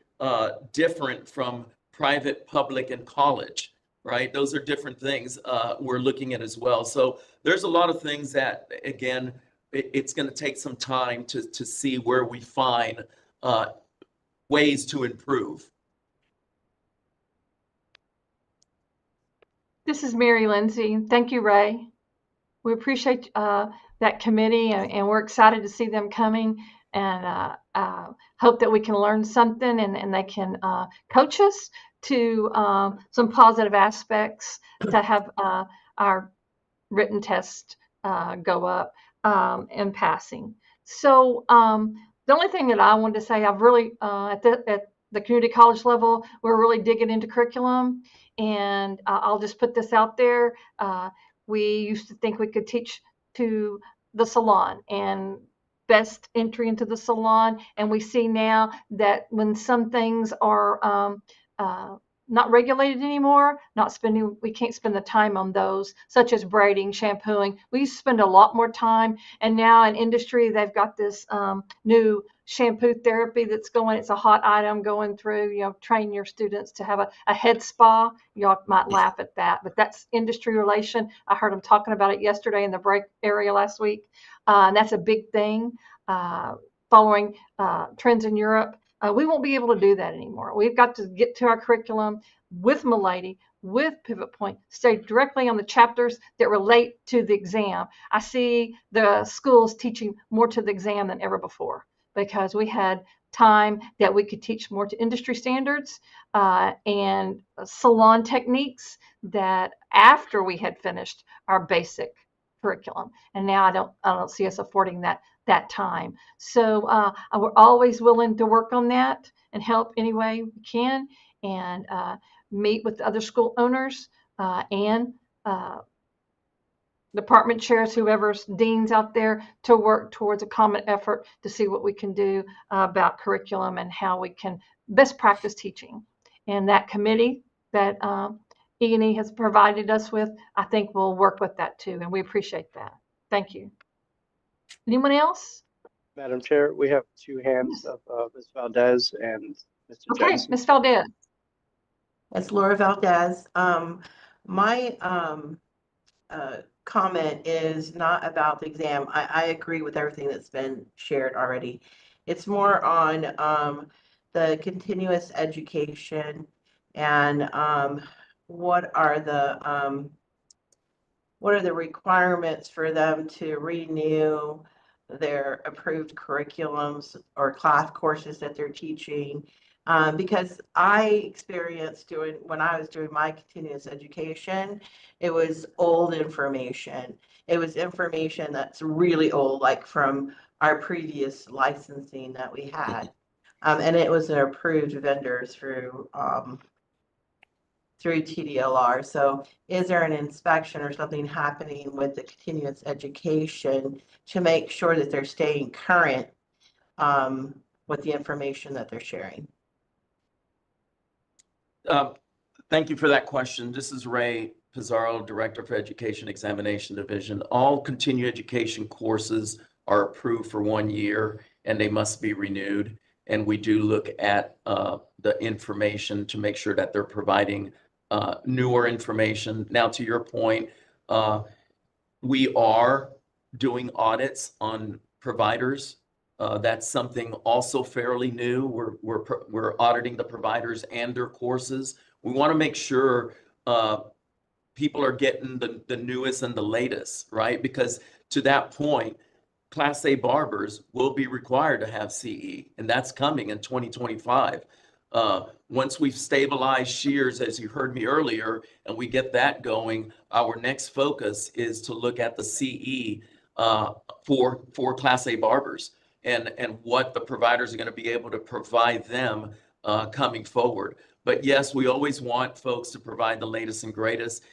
different from private, public, and college, right? Those are different things we're looking at as well. So there's a lot of things that, again, it's going to take some time to see where we find ways to improve. This is Mary Lindsay. Thank you, Ray. We appreciate that committee, and we're excited to see them coming, and hope that we can learn something and they can coach us to some positive aspects to have our written test go up in passing. So the only thing that I wanted to say, I've really, at the community college level, we're really digging into curriculum. And I'll just put this out there. We used to think we could teach to the salon and best entry into the salon. And we see now that when some things are not regulated anymore, we can't spend the time on those, such as braiding, shampooing. We used to spend a lot more time. And now in industry, they've got this new shampoo therapy that's going. It's a hot item going through, you know, train your students to have a head spa. Y'all might laugh at that, but that's industry relation. I heard them talking about it yesterday in the break area last week. And that's a big thing, following trends in Europe. We won't be able to do that anymore. We've got to get to our curriculum with Milady, with Pivot Point, stay directly on the chapters that relate to the exam. I see the schools teaching more to the exam than ever before, because we had time that we could teach more to industry standards and salon techniques that after we had finished our basic curriculum. And now I don't see us affording that time. So we're always willing to work on that and help any way we can, and meet with other school owners and department chairs, whoever's deans out there, to work towards a common effort to see what we can do about curriculum and how we can best practice teaching. And that committee that E&E has provided us with, I think we'll work with that too, and we appreciate that. Thank you. Anyone else? Madam Chair, we have two hands of Ms. Valdez and Mr. Okay, Jefferson. Ms. Valdez. It's Laura Valdez. My comment is not about the exam. I agree with everything that's been shared already. It's more on the continuous education and what are the requirements for them to renew their approved curriculums or class courses that they're teaching. Because I experienced when I was doing my continuous education, it was old information. It was information that's really old, like from our previous licensing that we had. And it was an approved vendor through TDLR. So is there an inspection or something happening with the continuous education to make sure that they're staying current with the information that they're sharing? Thank you for that question. This is Ray Pizarro, Director for Education Examination Division. All continuing education courses are approved for 1 year and they must be renewed. And we do look at the information to make sure that they're providing newer information. Now, to your point, we are doing audits on providers. That's something also fairly new. We're auditing the providers and their courses. We want to make sure people are getting the newest and the latest, right? Because to that point, Class A barbers will be required to have CE, and that's coming in 2025. Once we've stabilized shears, as you heard me earlier, and we get that going, our next focus is to look at the CE for Class A barbers and what the providers are going to be able to provide them coming forward. But yes, we always want folks to provide the latest and greatest.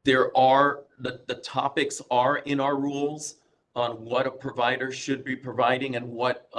There are the topics are in our rules on what a provider should be providing and what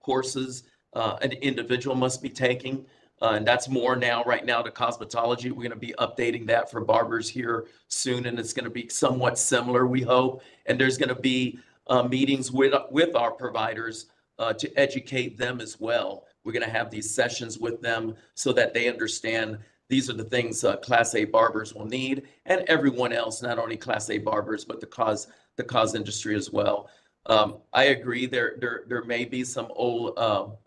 courses an individual must be taking. And that's more now, right now, to cosmetology. We're going to be updating that for barbers here soon, and it's going to be somewhat similar, we hope. And there's going to be meetings with our providers to educate them as well. We're going to have these sessions with them so that they understand these are the things Class A barbers will need, and everyone else, not only Class A barbers, but the cause industry as well. I agree. There may be some old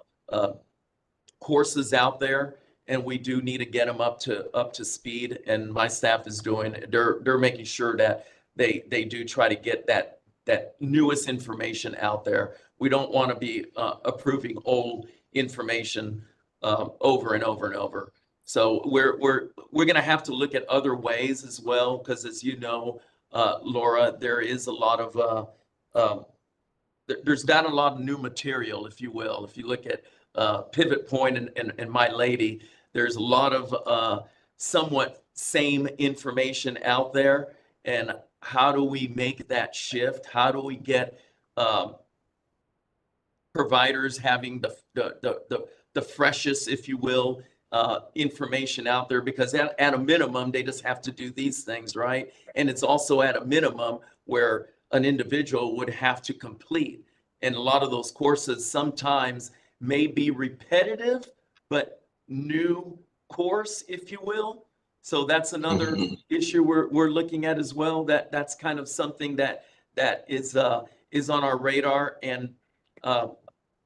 courses out there, and we do need to get them up to speed. And my staff is doing. They're making sure that they do try to get that newest information out there. We don't want to be approving old information over and over and over. So we're going to have to look at other ways as well, because as you know, Laura, there is a lot of there's not a lot of new material, if you will. If you look at Pivot Point and My Lady, there's a lot of somewhat same information out there. And how do we make that shift? How do we get providers having the freshest, if you will, information out there? Because at a minimum, they just have to do these things, right? And it's also at a minimum where an individual would have to complete. And a lot of those courses sometimes may be repetitive, but new course, if you will. So that's another issue we're looking at as well. That's kind of something that is on our radar, and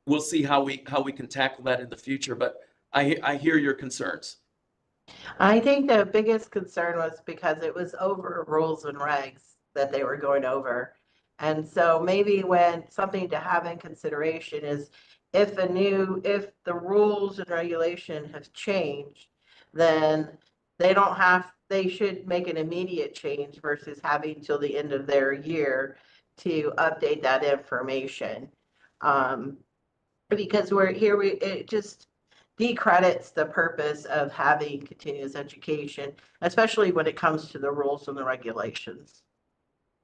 we'll see how we can tackle that in the future. But I hear your concerns. I think the biggest concern was because it was over rules and regs that they were going over. And so maybe when something to have in consideration is if the rules and regulation have changed, then they should make an immediate change versus having till the end of their year to update that information. Because it just decredits the purpose of having continuous education, especially when it comes to the rules and the regulations.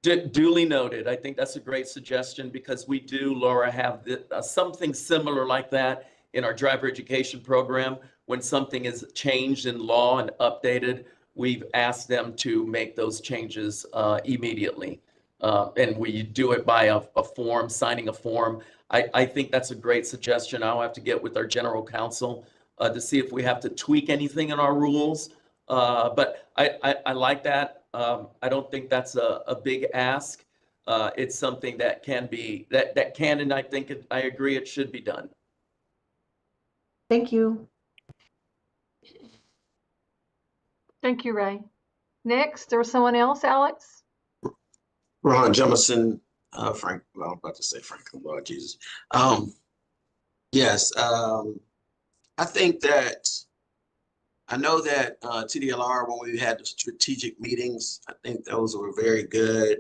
Duly noted. I think that's a great suggestion because we do, Laura, have something similar like that in our driver education program. When something is changed in law and updated, we've asked them to make those changes immediately. And we do it by a form, signing a form. I think that's a great suggestion. I'll have to get with our general counsel to see if we have to tweak anything in our rules. But I like that. I don't think that's a big ask. It's something that can be, that can, and I think I agree it should be done. Thank you. Thank you, Ray. Next, there was someone else, Alex? Ron Jemison, Frank, well, I'm about to say Franklin, Lord Jesus. Yes, I think that, I know that TDLR, when we had the strategic meetings, I think those were very good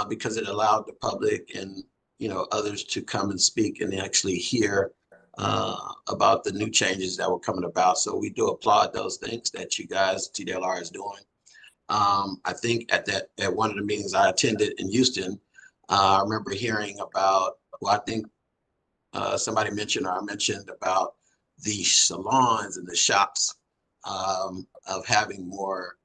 because it allowed the public and, you know, others to come and speak and actually hear about the new changes that were coming about. So we do applaud those things that you guys, TDLR, is doing. I think at one of the meetings I attended in Houston, I remember hearing about, well, I think somebody mentioned, or I mentioned about the salons and the shops of having more,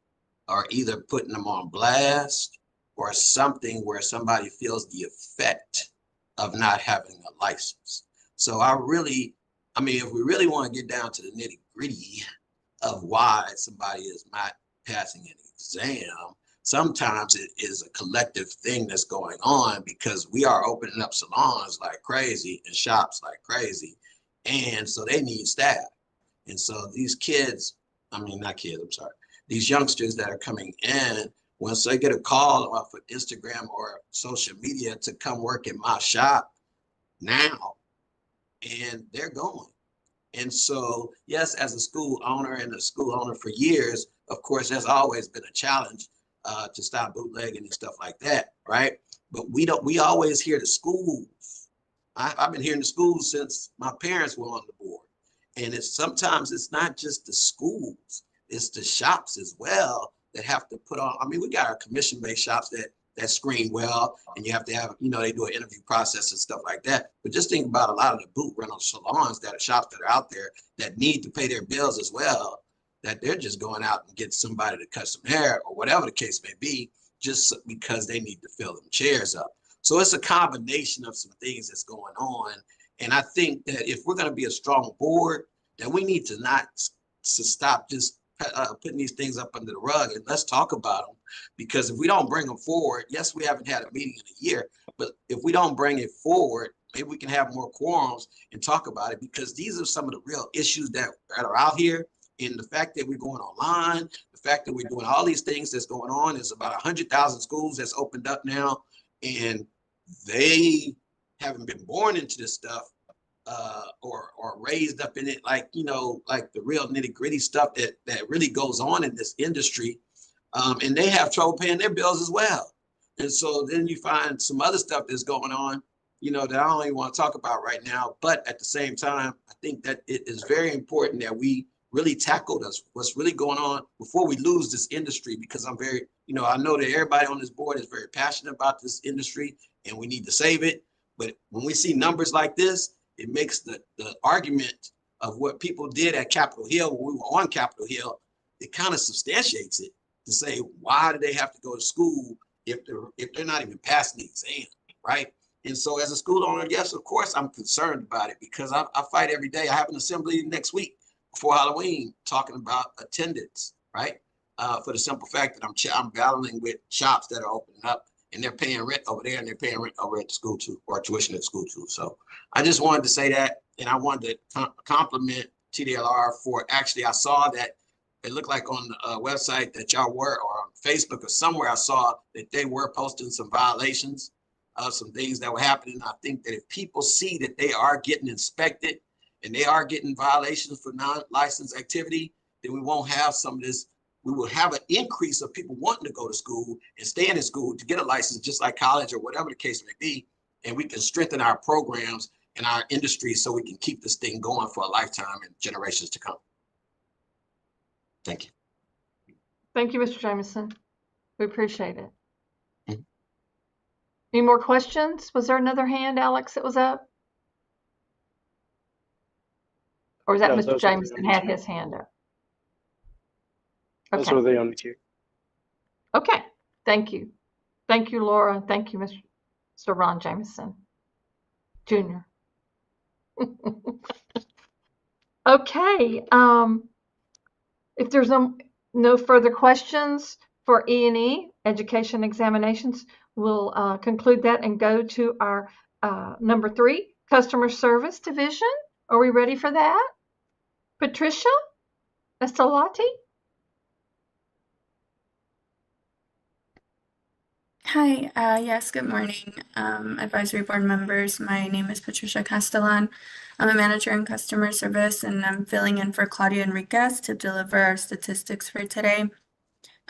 or either putting them on blast or something where somebody feels the effect of not having a license. So I mean, if we really want to get down to the nitty gritty of why somebody is not passing an exam, sometimes it is a collective thing that's going on because we are opening up salons like crazy and shops like crazy. And so they need staff. And so these kids, I mean, not kids, I'm sorry, these youngsters that are coming in, once they get a call off of Instagram or social media to come work in my shop now, and they're going. And so, yes, as a school owner and a school owner for years, of course, there's always been a challenge to stop bootlegging and stuff like that, right? But we always hear the schools. I've been hearing the schools since my parents were on the board. And sometimes it's not just the schools, it's the shops as well that have to put on. I mean, we got our commission-based shops that screen well, and you have to have, you know, they do an interview process and stuff like that. But just think about a lot of the boot rental salons that are shops that are out there that need to pay their bills as well, that they're just going out and get somebody to cut some hair or whatever the case may be, just because they need to fill them chairs up. So it's a combination of some things that's going on. And I think that if we're going to be a strong board, that we need to not to stop just putting these things up under the rug, and let's talk about them. Because if we don't bring them forward, yes, we haven't had a meeting in a year, but if we don't bring it forward, maybe we can have more quorums and talk about it, because these are some of the real issues that are out here. And the fact that we're going online, the fact that we're doing all these things that's going on, is about 100,000 schools that's opened up now, and they haven't been born into this stuff or raised up in it, like, you know, like the real nitty gritty stuff that really goes on in this industry. And they have trouble paying their bills as well. And so then you find some other stuff that's going on, you know, that I don't even want to talk about right now. But at the same time, I think that it is very important that we really tackle what's really going on before we lose this industry, because I'm very, you know, I know that everybody on this board is very passionate about this industry and we need to save it. But when we see numbers like this, it makes the argument of what people did at Capitol Hill when we were on Capitol Hill, it kind of substantiates it to say, why do they have to go to school if they're not even passing the exam, right? And so as a school owner, yes, of course, I'm concerned about it, because I fight every day. I have an assembly next week before Halloween talking about attendance, right? For the simple fact that I'm battling with shops that are opening up, and they're paying rent over there and they're paying rent over at the school too, or tuition at school too. So I just wanted to say that, and I wanted to compliment TDLR for, actually, I saw that it looked like on the website that y'all were, or on Facebook or somewhere, I saw that they were posting some violations of some things that were happening. I think that if people see that they are getting inspected and they are getting violations for non-licensed activity, then we won't have some of this. We will have an increase of people wanting to go to school and staying in school to get a license, just like college or whatever the case may be. And we can strengthen our programs and our industry so we can keep this thing going for a lifetime and generations to come. Thank you. Thank you, Mr. Jameson. We appreciate it. Any more questions? Was there another hand, Alex, that was up? Or is that No, Mr. those were the Jameson only had two. his hand up? Those Okay. were the only two. Okay. Thank you. Thank you, Laura. Thank you, Mr. Ron Jameson Jr. Okay. If there's no further questions for E&E, education examinations, we'll conclude that and go to our number 3, customer service division. Are we ready for that? Patricia Estelati? Hi, yes, good morning, advisory board members. My name is Patricia Castellan. I'm a manager in customer service, and I'm filling in for Claudia Enriquez to deliver our statistics for today.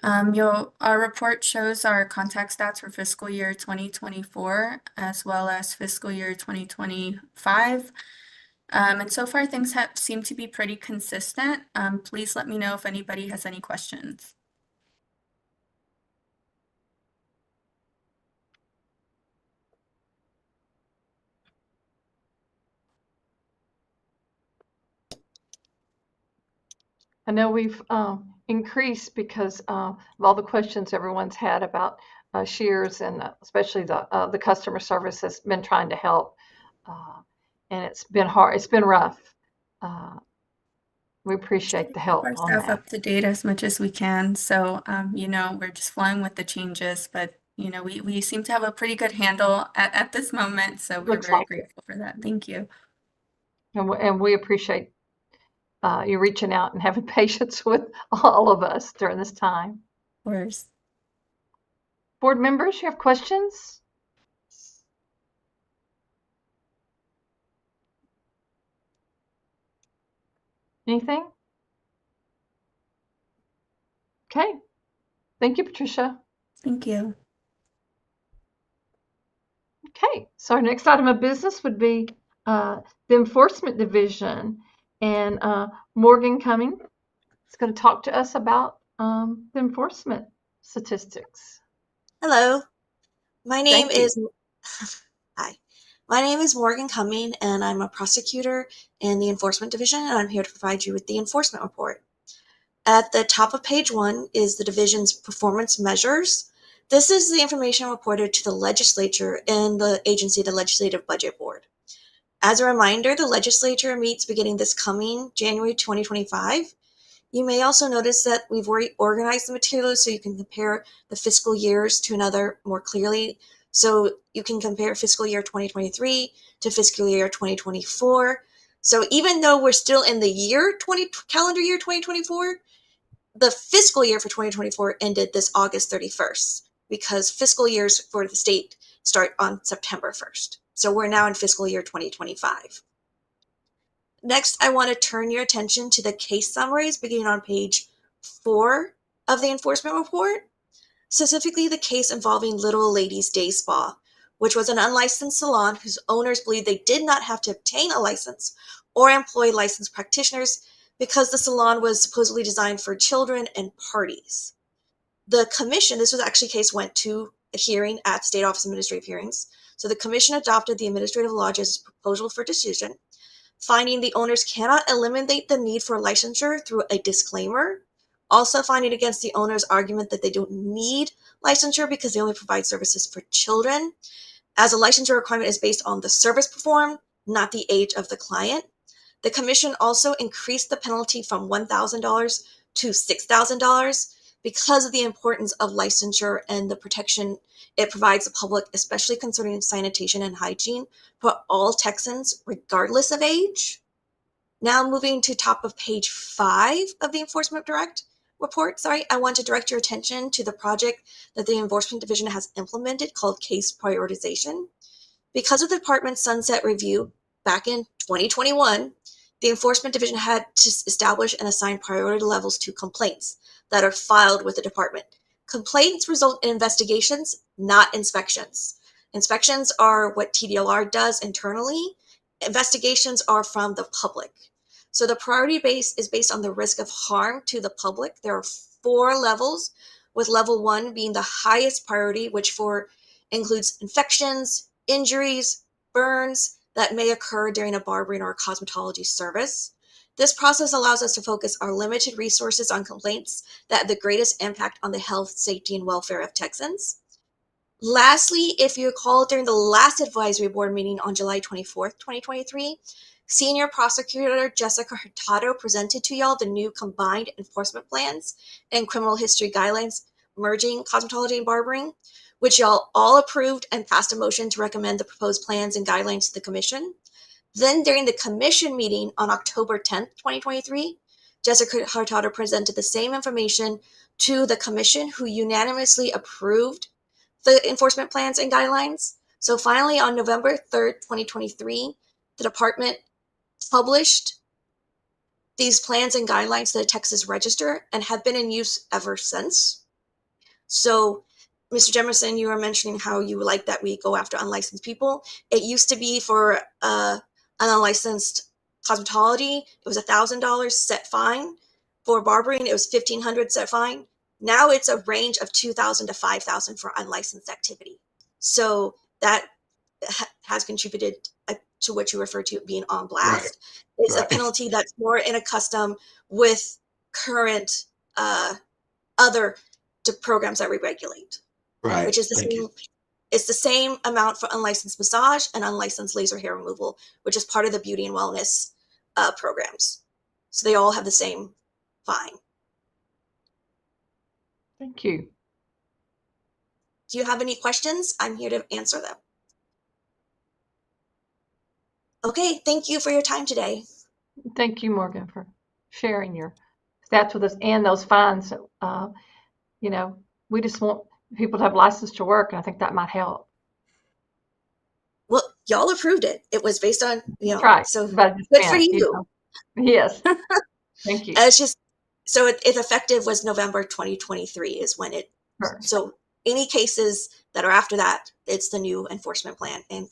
Our report shows our contact stats for fiscal year 2024 as well as fiscal year 2025. And so far things seem to be pretty consistent. Please let me know if anybody has any questions. I know we've increased because of all the questions everyone's had about shears, and especially the customer service has been trying to help. And it's been hard. It's been rough. We appreciate the help Our on staff that. up to date as much as we can. So, we're just flowing with the changes, but, we seem to have a pretty good handle at this moment. So we're Looks very like it. grateful for that. Thank you. And we appreciate you reaching out and having patience with all of us during this time. Of course. Board members, you have questions? Anything? Okay. Thank you, Patricia. Thank you. Okay, so our next item of business would be the Enforcement Division, and Morgan Cumming is going to talk to us about the enforcement statistics. Hello, my name Thank you. is Hi. My name is Morgan Cumming, and I'm a prosecutor in the Enforcement Division, and I'm here to provide you with the enforcement report. At the top of page 1 is the division's performance measures. This is the information reported to the legislature and the agency, the Legislative Budget Board. As a reminder, the legislature meets beginning this coming January 2025. You may also notice that we've reorganized the materials so you can compare the fiscal years to another more clearly. So you can compare fiscal year 2023 to fiscal year 2024. So even though we're still in the calendar year 2024, the fiscal year for 2024 ended this August 31st because fiscal years for the state start on September 1st. So we're now in fiscal year 2025. Next, I want to turn your attention to the case summaries beginning on page 4 of the enforcement report, specifically the case involving Little Ladies Day Spa, which was an unlicensed salon whose owners believed they did not have to obtain a license or employ licensed practitioners because the salon was supposedly designed for children and parties. The commission, this was actually a case went to a hearing at State Office of Administrative Hearings. So the commission adopted the administrative law judge's proposal for decision, finding the owners cannot eliminate the need for licensure through a disclaimer, also finding against the owner's argument that they don't need licensure because they only provide services for children, as a licensure requirement is based on the service performed, not the age of the client. The commission also increased the penalty from $1,000 to $6,000 because of the importance of licensure and the protection it provides the public, especially concerning sanitation and hygiene for all Texans, regardless of age. Now moving to top of page 5 of the Enforcement report, I want to direct your attention to the project that the Enforcement Division has implemented called Case Prioritization. Because of the department's sunset review back in 2021, the Enforcement Division had to establish and assign priority levels to complaints that are filed with the department. Complaints result in investigations, not inspections. Inspections are what TDLR does internally. Investigations are from the public. So the priority base is based on the risk of harm to the public. There are 4 levels, with level 1 being the highest priority, which for includes infections, injuries, burns that may occur during a barbering or cosmetology service. This process allows us to focus our limited resources on complaints that have the greatest impact on the health, safety, and welfare of Texans. Lastly, if you recall, during the last advisory board meeting on July 24th, 2023, Senior Prosecutor Jessica Hurtado presented to y'all the new combined enforcement plans and criminal history guidelines merging cosmetology and barbering, which y'all all approved and passed a motion to recommend the proposed plans and guidelines to the commission. Then during the commission meeting on October 10th, 2023, Jessica Hurtado presented the same information to the commission, who unanimously approved the enforcement plans and guidelines. So finally, on November 3rd, 2023, the department published these plans and guidelines to the Texas Register and have been in use ever since. So, Mr. Jemerson, you were mentioning how you like that we go after unlicensed people. It used to be for an unlicensed cosmetology, it was $1,000 set fine. For barbering, it was $1,500 set fine. Now it's a range of $2,000 to $5,000 for unlicensed activity. So that has contributed to what you refer to being on blast. Right. It's a Right. penalty that's more in a custom with current other programs that we regulate, Right. which is the Thank same. you. It's the same amount for unlicensed massage and unlicensed laser hair removal, which is part of the beauty and wellness programs. So they all have the same fine. Thank you. Do you have any questions? I'm here to answer them. Okay, thank you for your time today. Thank you, Morgan, for sharing your stats with us and those fines. You know, we just want people to have license to work, and I think that might help. Well, y'all approved it. It was based on, That's right. so But I just good for meant, you. know. Yes. Thank you. It's just, so it's effective was November 2023 is when it, Sure. so any cases that are after that, it's the new enforcement plan and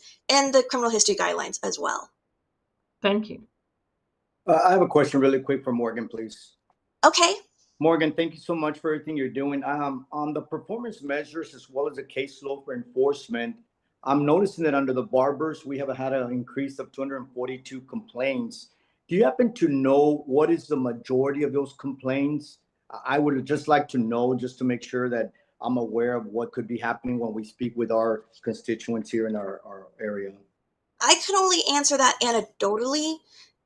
the criminal history guidelines as well. Thank you. I have a question really quick for Morgan, please. Okay. Morgan, thank you so much for everything you're doing. On the performance measures as well as the caseload for enforcement, I'm noticing that under the barbers, we have had an increase of 242 complaints. Do you happen to know what is the majority of those complaints? I would just like to know, just to make sure that I'm aware of what could be happening when we speak with our constituents here in our area. I can only answer that anecdotally.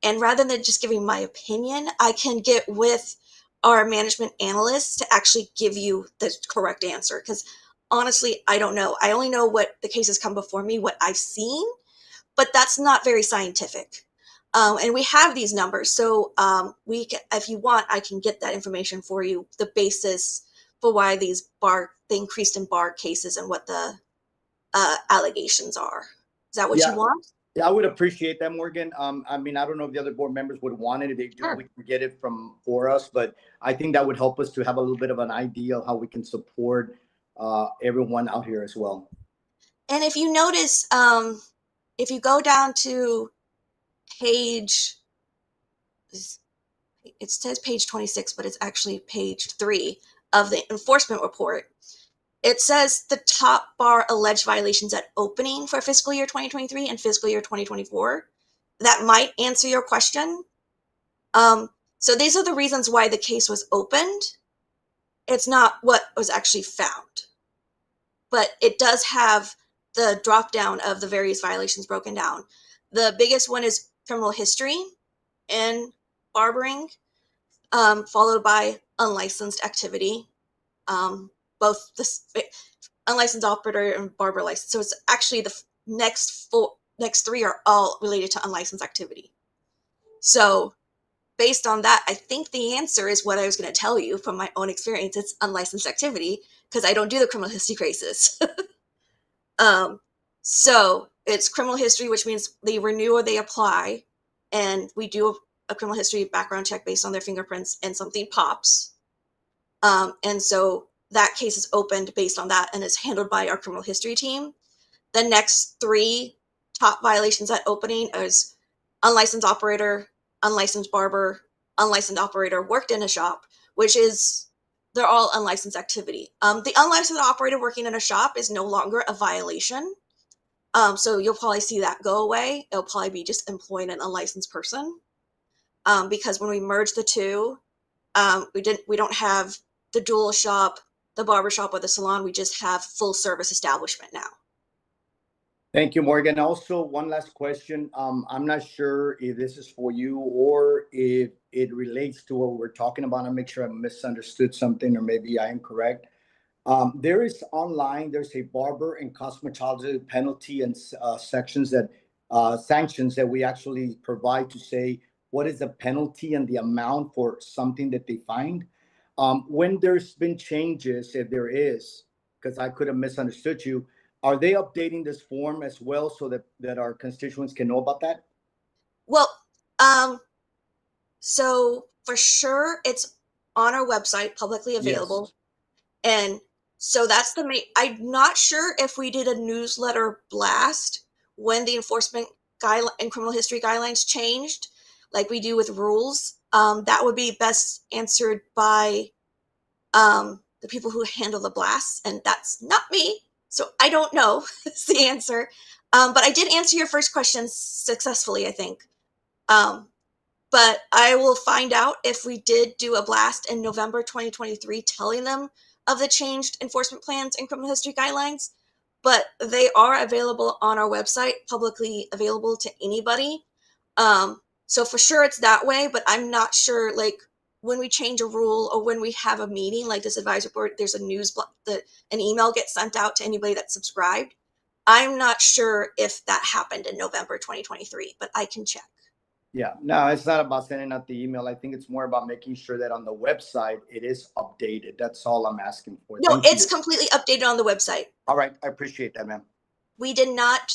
And rather than just giving my opinion, I can get with our management analysts to actually give you the correct answer. Because honestly, I don't know. I only know what the cases come before me, what I've seen, but that's not very scientific. And we have these numbers. So we can, if you want, I can get that information for you, the basis for why they increased in bar cases and what the allegations are. Is that what you want? Yeah, I would appreciate that, Morgan. I mean, I don't know if the other board members would want it. If they do, Sure. we can get it for us. But I think that would help us to have a little bit of an idea of how we can support everyone out here as well. And if you notice, if you go down to page, it says page 26, but it's actually page 3 of the enforcement report. It says the top bar alleged violations at opening for fiscal year 2023 and fiscal year 2024. That might answer your question. So these are the reasons why the case was opened. It's not what was actually found. But it does have the drop down of the various violations broken down. The biggest one is criminal history and barbering, followed by unlicensed activity. Both the unlicensed operator and barber license. So it's actually the next 3 are all related to unlicensed activity. So based on that, I think the answer is what I was going to tell you from my own experience. It's unlicensed activity because I don't do the criminal history cases. So it's criminal history, which means they renew or they apply, and we do a criminal history background check based on their fingerprints, and something pops. And so that case is opened based on that and is handled by our criminal history team. The next 3 top violations at opening is unlicensed operator, unlicensed barber, unlicensed operator worked in a shop, which is they're all unlicensed activity. The unlicensed operator working in a shop is no longer a violation. So you'll probably see that go away. It'll probably be just employing an unlicensed person. Because when we merged the two, we don't have the dual shop, the barber shop, or the salon. We just have full service establishment now. Thank you, Morgan. Also, one last question. I'm not sure if this is for you or if it relates to what we're talking about. I'll make sure I misunderstood something, or maybe I am correct. There is online, there's a barber and cosmetology penalty and sections that sanctions that we actually provide to say what is the penalty and the amount for something that they find. When there's been changes, if there is, because I could have misunderstood you, are they updating this form as well so that our constituents can know about that? Well, so for sure it's on our website, publicly available. Yes. And so that's the main, I'm not sure if we did a newsletter blast when the enforcement guideline and criminal history guidelines changed, like we do with rules. That would be best answered by the people who handle the blasts, and that's not me. So I don't know is the answer. But I did answer your first question successfully, I think. But I will find out if we did do a blast in November 2023 telling them of the changed enforcement plans and criminal history guidelines. But they are available on our website, publicly available to anybody. So for sure it's that way, but I'm not sure, like, when we change a rule or when we have a meeting like this advisory board, there's a an email gets sent out to anybody that's subscribed. I'm not sure if that happened in November 2023, but I can check. Yeah, no, it's not about sending out the email. I think it's more about making sure that on the website it is updated. That's all I'm asking for. No, it's completely updated on the website. All right, I appreciate that, ma'am. We did not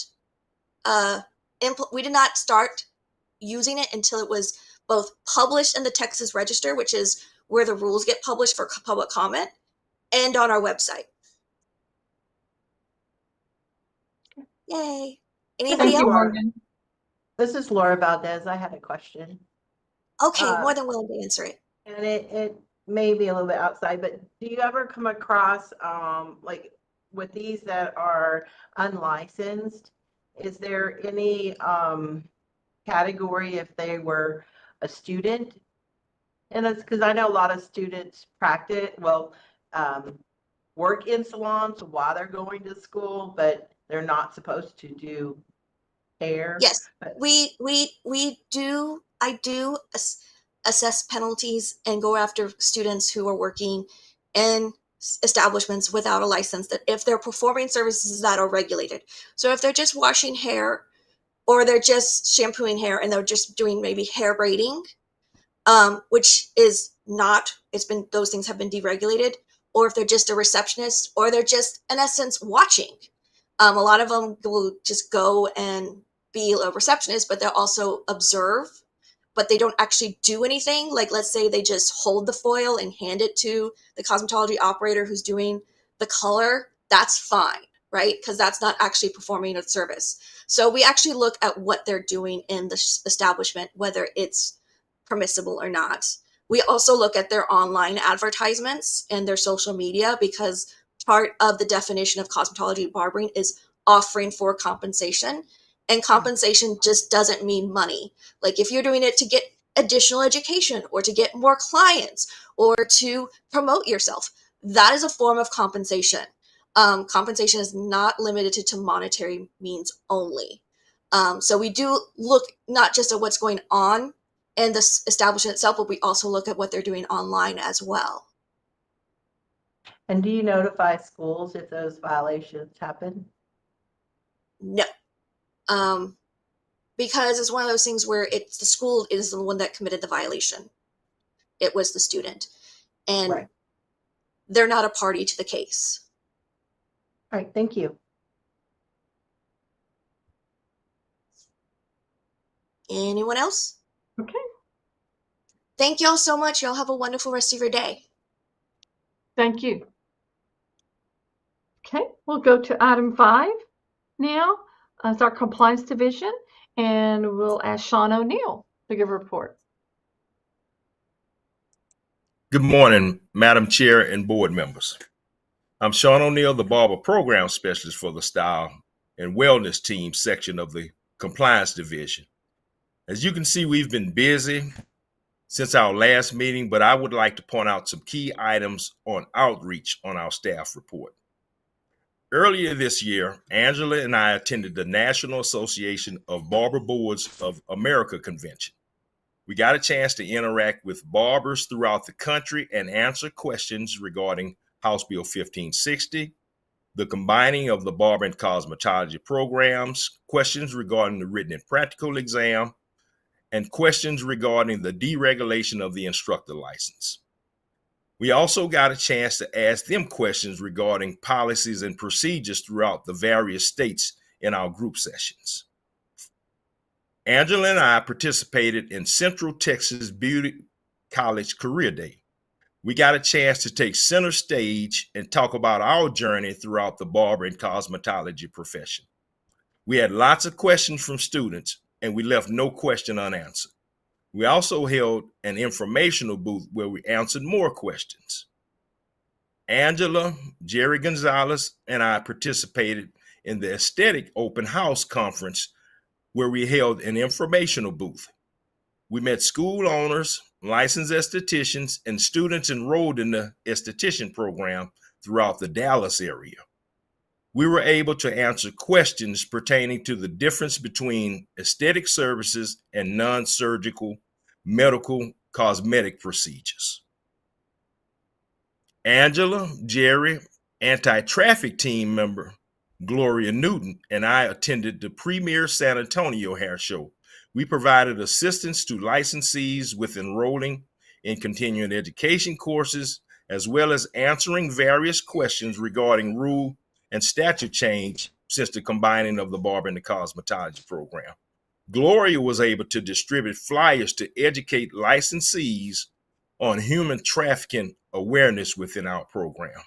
start using it until it was both published in the Texas Register, which is where the rules get published for public comment, and on our website. Yay. Anybody else? Morgan. This is Laura Valdez. I had a question. Okay, more than willing to answer it. And it may be a little bit outside, but do you ever come across, like with these that are unlicensed, is there any category if they were a student? And it's because I know a lot of students work in salons while they're going to school, but they're not supposed to do hair. Yes, we do. I do assess penalties and go after students who are working in establishments without a license, that if they're performing services that are regulated. So if they're just washing hair or they're just shampooing hair and they're just doing maybe hair braiding, which is not, those things have been deregulated, or if they're just a receptionist or they're just in essence watching. A lot of them will just go and be a receptionist, but they'll also observe, but they don't actually do anything. Like, let's say they just hold the foil and hand it to the cosmetology operator who's doing the color. That's fine, right? Because that's not actually performing a service. So we actually look at what they're doing in the establishment, whether it's permissible or not. We also look at their online advertisements and their social media, because part of the definition of cosmetology barbering is offering for compensation. And compensation just doesn't mean money. Like, if you're doing it to get additional education or to get more clients or to promote yourself, that is a form of compensation. Compensation is not limited to monetary means only. So we do look not just at what's going on in the establishment itself, but we also look at what they're doing online as well. And do you notify schools if those violations happen? No. Because it's one of those things where it's the school is the one that committed the violation. It was the student. And they're not a party to the case. All right, thank you. Anyone else? Okay. Thank y'all so much. Y'all have a wonderful rest of your day. Thank you. Okay, we'll go to item 5 now. It's our compliance division, and we'll ask Sean O'Neill to give a report. Good morning, Madam Chair and board members. I'm Sean O'Neill, the Barber Program Specialist for the Style and Wellness Team section of the Compliance Division. As you can see, we've been busy since our last meeting, but I would like to point out some key items on outreach on our staff report. Earlier this year, Angela and I attended the National Association of Barber Boards of America convention. We got a chance to interact with barbers throughout the country and answer questions regarding House Bill 1560, the combining of the Barbering and Cosmetology programs, questions regarding the written and practical exam, and questions regarding the deregulation of the instructor license. We also got a chance to ask them questions regarding policies and procedures throughout the various states in our group sessions. Angela and I participated in Central Texas Beauty College Career Day. We got a chance to take center stage and talk about our journey throughout the barber and cosmetology profession. We had lots of questions from students, and we left no question unanswered. We also held an informational booth where we answered more questions. Angela, Jerry Gonzalez, and I participated in the Aesthetic Open House Conference where we held an informational booth. We met school owners, licensed estheticians, and students enrolled in the esthetician program throughout the Dallas area. We were able to answer questions pertaining to the difference between aesthetic services and non-surgical medical cosmetic procedures. Angela, Jerry, anti-traffic team member Gloria Newton, and I attended the premier San Antonio Hair Show. We provided assistance to licensees with enrolling in continuing education courses, as well as answering various questions regarding rule and statute change since the combining of the Barber and the Cosmetology program. Gloria was able to distribute flyers to educate licensees on human trafficking awareness within our program.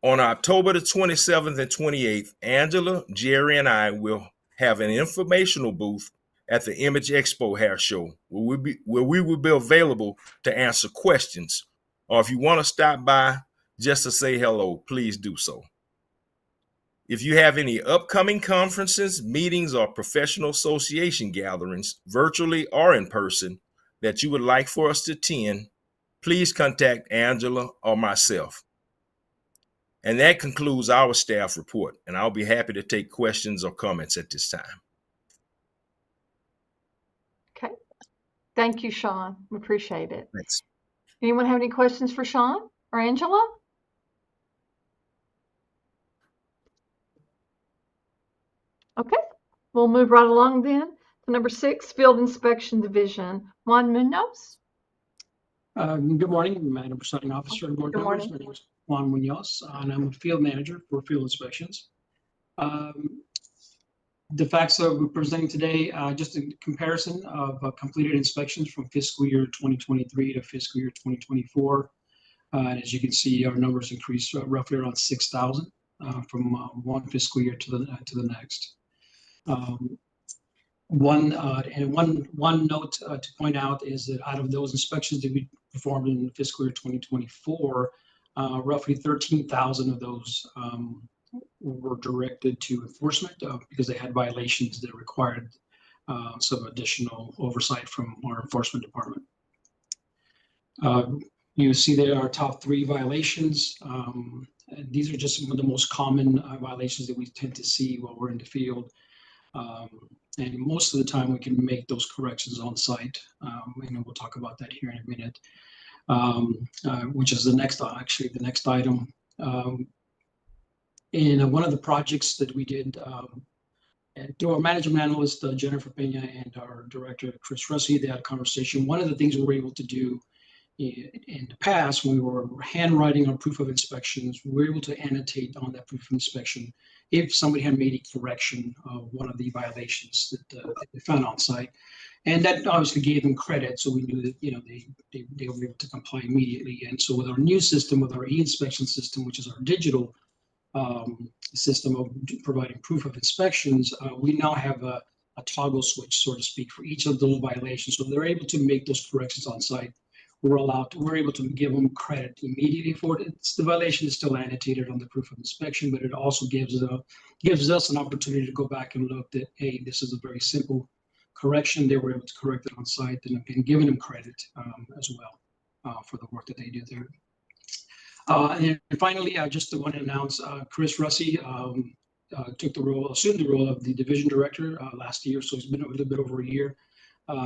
On October the 27th and 28th, Angela, Jerry, and I will have an informational booth at the Image Expo Hair Show where we will be available to answer questions. Or if you want to stop by just to say hello, please do so. If you have any upcoming conferences, meetings, or professional association gatherings, virtually or in person, that you would like for us to attend, please contact Angela or myself. And that concludes our staff report, and I'll be happy to take questions or comments at this time. Okay. Thank you, Sean. We appreciate it. Thanks. Anyone have any questions for Sean or Angela? Okay, we'll move right along then to number 6, Field Inspection Division. Juan Munoz. Good morning, Madam Presiding Officer and board Good members. morning. My name is Juan Munoz, and I'm a field manager for field inspections. The facts that we're presenting today, just a comparison of completed inspections from fiscal year 2023 to fiscal year 2024. And as you can see, our numbers increased roughly around 6,000 from one fiscal year to the next. One note to point out is that out of those inspections that we performed in fiscal year 2024, roughly 13,000 of those were directed to enforcement because they had violations that required some additional oversight from our enforcement department. You see there are top 3 violations. These are just some of the most common violations that we tend to see while we're in the field. And most of the time we can make those corrections on site. And we'll talk about that here in a minute, which is the next item. In one of the projects that we did, through our management analyst, Jennifer Pena, and our director, Chris Russi, they had a conversation. One of the things we were able to do in the past, when we were handwriting our proof of inspections, we were able to annotate on that proof of inspection if somebody had made a correction of one of the violations that they found on site. And that obviously gave them credit, so we knew that they were able to comply immediately. And so with our new system, with our e-inspection system, which is our digital system of providing proof of inspections, we now have a toggle switch, so to speak, for each of those violations. So they're able to make those corrections on site we're able to give them credit immediately for it. The violation is still annotated on the proof of inspection, but it also gives us an opportunity to go back and look that, hey, this is a very simple correction. They were able to correct it on site and giving them credit as well for the work that they did there. And finally, I just want to announce Chris Russi assumed the role of the division director last year, so it's been a little bit over a year.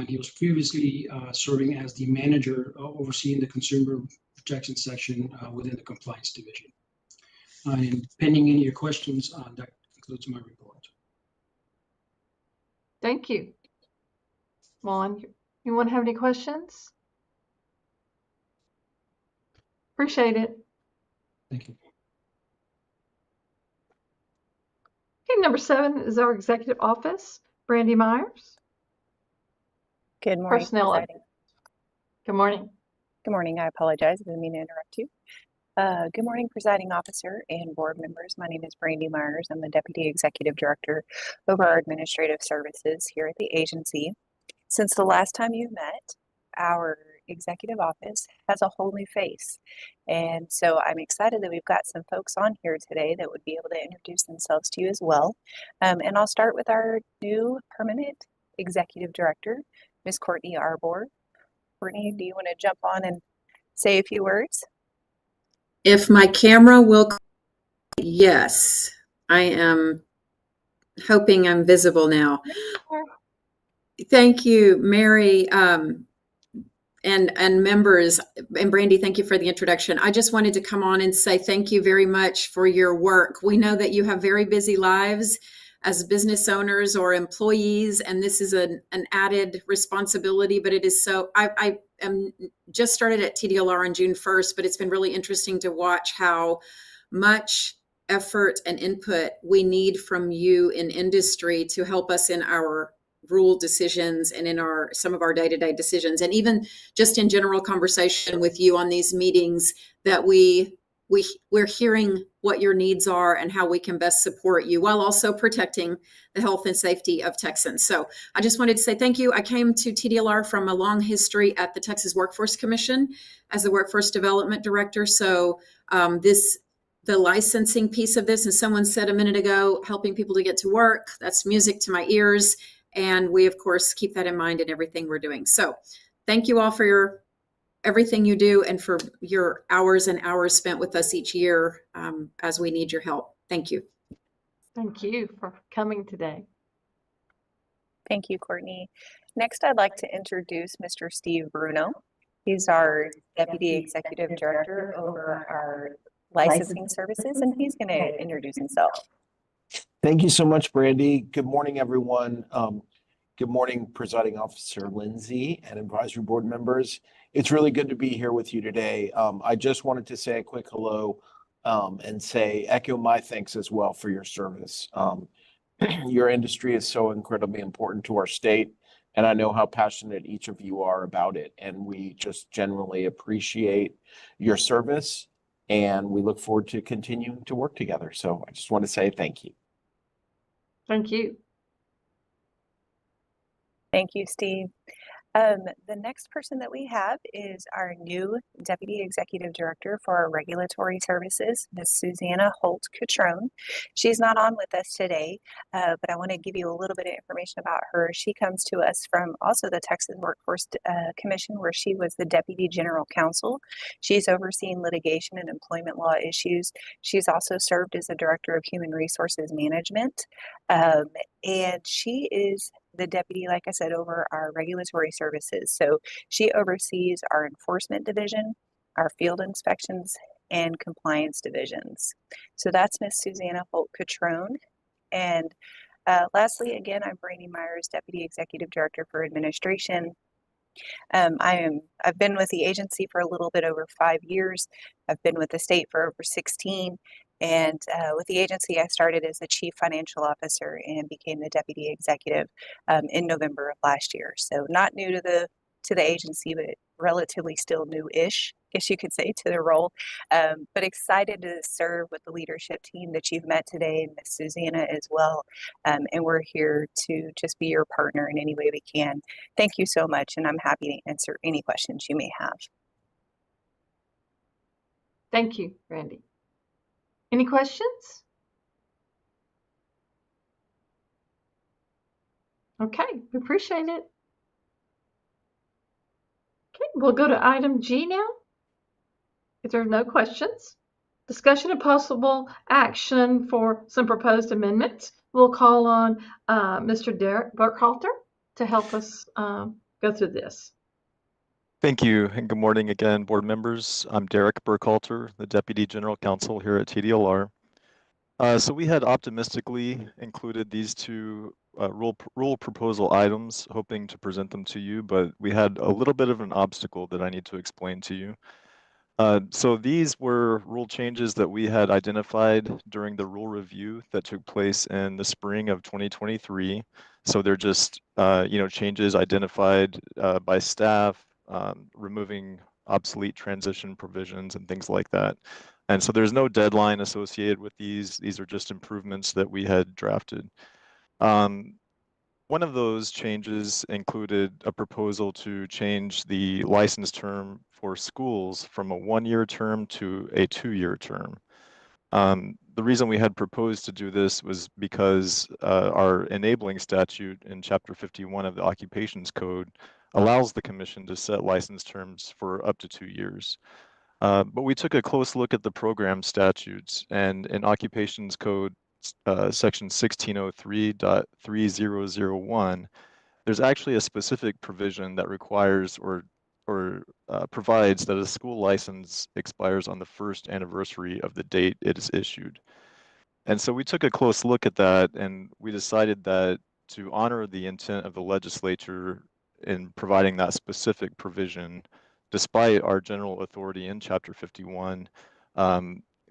He was previously serving as the manager overseeing the consumer protection section within the compliance division. And pending any of your questions, that concludes my report. Thank you. Juan, you want to have any questions? Appreciate it. Thank you. Okay, number 7 is our executive office, Brandy Myers. Good morning, Personnel. Presiding. Good morning. Good morning. I apologize. I didn't mean to interrupt you. Good morning, Presiding Officer and board members. My name is Brandy Myers. I'm the Deputy Executive Director over our administrative services here at the agency. Since the last time you met, our executive office has a whole new face. And so I'm excited that we've got some folks on here today that would be able to introduce themselves to you as well. And I'll start with our new permanent executive director, Ms. Courtney Arbor. Courtney, do you want to jump on and say a few words? If my camera will, yes, I am hoping I'm visible now. Thank you, Mary, and members, and Brandy, thank you for the introduction. I just wanted to come on and say thank you very much for your work. We know that you have very busy lives as business owners or employees, and this is an added responsibility, but it is so, I am just started at TDLR on June 1st, but it's been really interesting to watch how much effort and input we need from you in industry to help us in our rule decisions and in some of our day-to-day decisions, and even just in general conversation with you on these meetings, that we're hearing what your needs are and how we can best support you while also protecting the health and safety of Texans. So I just wanted to say thank you. I came to TDLR from a long history at the Texas Workforce Commission as the Workforce Development Director. So the licensing piece of this, and someone said a minute ago, helping people to get to work, that's music to my ears. And we, of course, keep that in mind in everything we're doing. So thank you all for everything you do and for your hours and hours spent with us each year as we need your help. Thank you. Thank you for coming today. Thank you, Courtney. Next, I'd like to introduce Mr. Steve Bruno. He's our Deputy Executive Director over our licensing services, and he's going to introduce himself. Thank you so much, Brandy. Good morning, everyone. Good morning, Presiding Officer Lindsay and advisory board members. It's really good to be here with you today. I just wanted to say a quick hello and echo my thanks as well for your service. Your industry is so incredibly important to our state, and I know how passionate each of you are about it. And we just genuinely appreciate your service, and we look forward to continuing to work together. So I just want to say thank you. Thank you. Thank you, Steve. The next person that we have is our new Deputy Executive Director for our regulatory services, Ms. Susanna Holt-Cutrone. She's not on with us today, but I want to give you a little bit of information about her. She comes to us from also the Texas Workforce Commission, where she was the Deputy General Counsel. She's overseeing litigation and employment law issues. She's also served as the Director of Human Resources Management, and she is the deputy, like I said, over our regulatory services. So she oversees our enforcement division, our field inspections, and compliance divisions. So that's Ms. Susanna Holt-Cutrone. And lastly, again, I'm Brandy Myers, Deputy Executive Director for Administration. I've been with the agency for a little bit over 5 years. I've been with the state for over 16. And with the agency, I started as the Chief Financial Officer and became the Deputy Executive in November of last year. So not new to the agency, but relatively still new-ish, I guess you could say, to the role. But excited to serve with the leadership team that you've met today, and Ms. Susanna as well. And we're here to just be your partner in any way we can. Thank you so much, and I'm happy to answer any questions you may have. Thank you, Randy. Any questions? Okay, we appreciate it. Okay, we'll go to item G now. If there are no questions, discussion and possible action for some proposed amendments. We'll call on Mr. Derek Burkhalter to help us go through this. Thank you, and good morning again, board members. I'm Derek Burkhalter, the Deputy General Counsel here at TDLR. So we had optimistically included these two rule proposal items, hoping to present them to you, but we had a little bit of an obstacle that I need to explain to you. So these were rule changes that we had identified during the rule review that took place in the spring of 2023. So they're just, changes identified by staff, removing obsolete transition provisions and things like that. And so there's no deadline associated with these. These are just improvements that we had drafted. One of those changes included a proposal to change the license term for schools from a 1-year term to a 2-year term. The reason we had proposed to do this was because our enabling statute in Chapter 51 of the Occupations Code allows the Commission to set license terms for up to 2 years. But we took a close look at the program statutes, and in Occupations Code section 1603.3001, there's actually a specific provision that requires or provides that a school license expires on the first anniversary of the date it is issued. And so we took a close look at that, and we decided that to honor the intent of the legislature in providing that specific provision, despite our general authority in Chapter 51,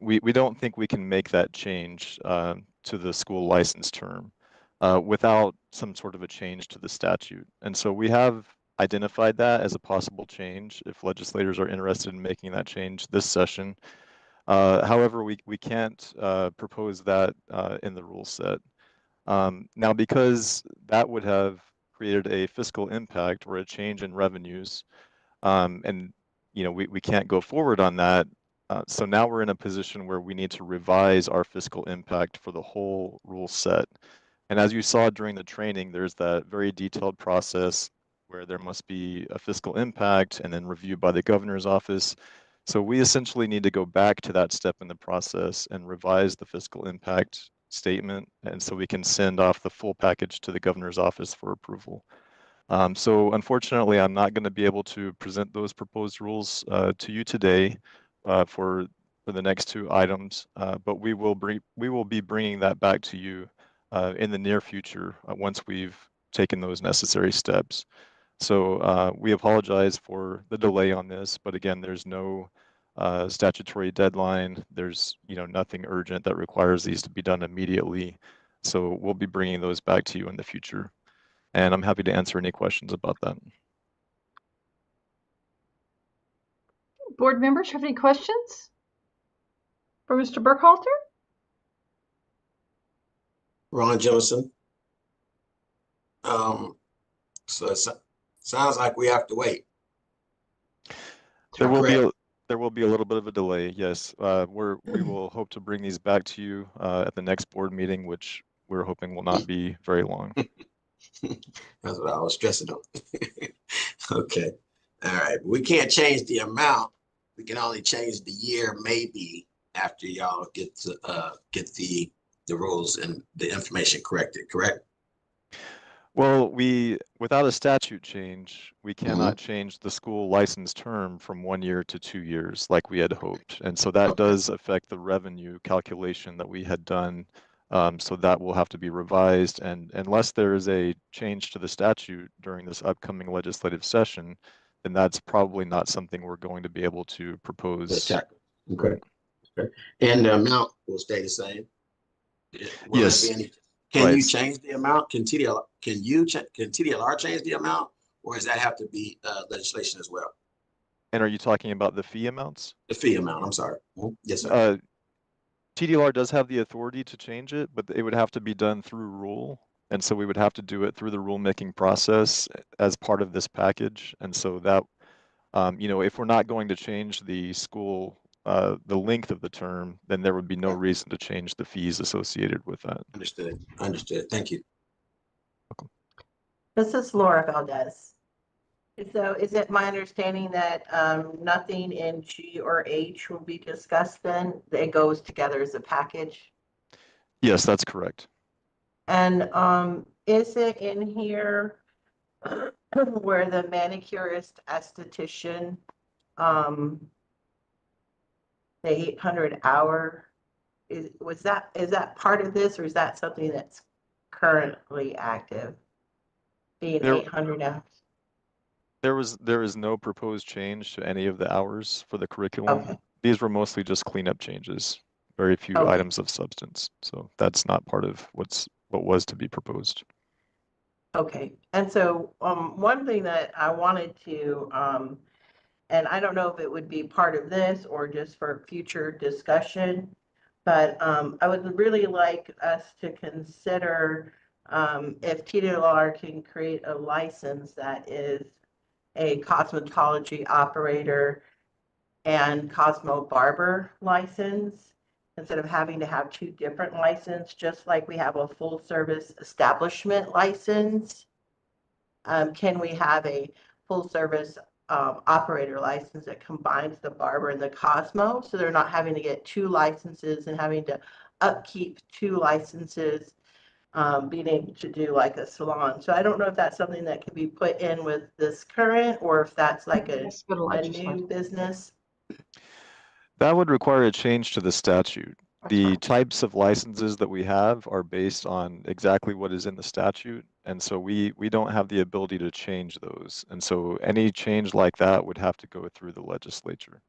we don't think we can make that change to the school license term without some sort of a change to the statute. And so we have identified that as a possible change if legislators are interested in making that change this session. However, we can't propose that in the rule set. Now, because that would have created a fiscal impact or a change in revenues, and we can't go forward on that. So now we're in a position where we need to revise our fiscal impact for the whole rule set. And as you saw during the training, there's that very detailed process where there must be a fiscal impact and then reviewed by the governor's office. So we essentially need to go back to that step in the process and revise the fiscal impact statement, and so we can send off the full package to the governor's office for approval. So unfortunately, I'm not going to be able to present those proposed rules to you today for the next two items, but we will be bringing that back to you in the near future once we've taken those necessary steps. So we apologize for the delay on this, but again, there's no statutory deadline. There's nothing urgent that requires these to be done immediately. So we'll be bringing those back to you in the future. And I'm happy to answer any questions about that. Board members have any questions for Mr. Burkhalter? Ron Joseph. So it sounds like we have to wait. There will be a little bit of a delay. Yes, we will hope to bring these back to you at the next board meeting, which we're hoping will not be very long. That's what I was stressing on. Okay. All right. We can't change the amount. We can only change the year maybe after y'all get the rules and the information corrected, correct? Well, without a statute change, we cannot change the school license term from 1 year to 2 years like we had hoped. And so that does affect the revenue calculation that we had done. So that will have to be revised. And unless there is a change to the statute during this upcoming legislative session, then that's probably not something we're going to be able to propose. Okay. And the amount will stay the same? Yes. Can you change the amount? Can TDLR change the amount, or does that have to be legislation as well? And are you talking about the fee amounts? The fee amount, I'm sorry. Yes, sir. TDLR does have the authority to change it, but it would have to be done through rule. And so we would have to do it through the rulemaking process as part of this package. And so that, if we're not going to change the school the length of the term, then there would be no reason to change the fees associated with that. Understood. Understood. Thank you. This is Laura Valdez. So is it my understanding that nothing in G or H will be discussed then? It goes together as a package? Yes, that's correct. And is it in here where the manicurist esthetician, the 800 hour, is that part of this, or is that something that's currently active? Being 800 hours? There is no proposed change to any of the hours for the curriculum. Okay. These were mostly just cleanup changes, very few Okay. items of substance. So that's not part of what was to be proposed. Okay, and so one thing that I wanted to, and I don't know if it would be part of this or just for future discussion, but I would really like us to consider if TDLR can create a license that is a cosmetology operator and Cosmo Barber license, instead of having to have two different licenses, just like we have a full service establishment license. Can we have a full service operator license that combines the barber and the Cosmo, so they're not having to get two licenses and having to upkeep two licenses, being able to do like a salon. So I don't know if that's something that can be put in with this current, or if that's like a new business. That would require a change to the statute. The types of licenses that we have are based on exactly what is in the statute. And so we don't have the ability to change those. And so any change like that would have to go through the legislature.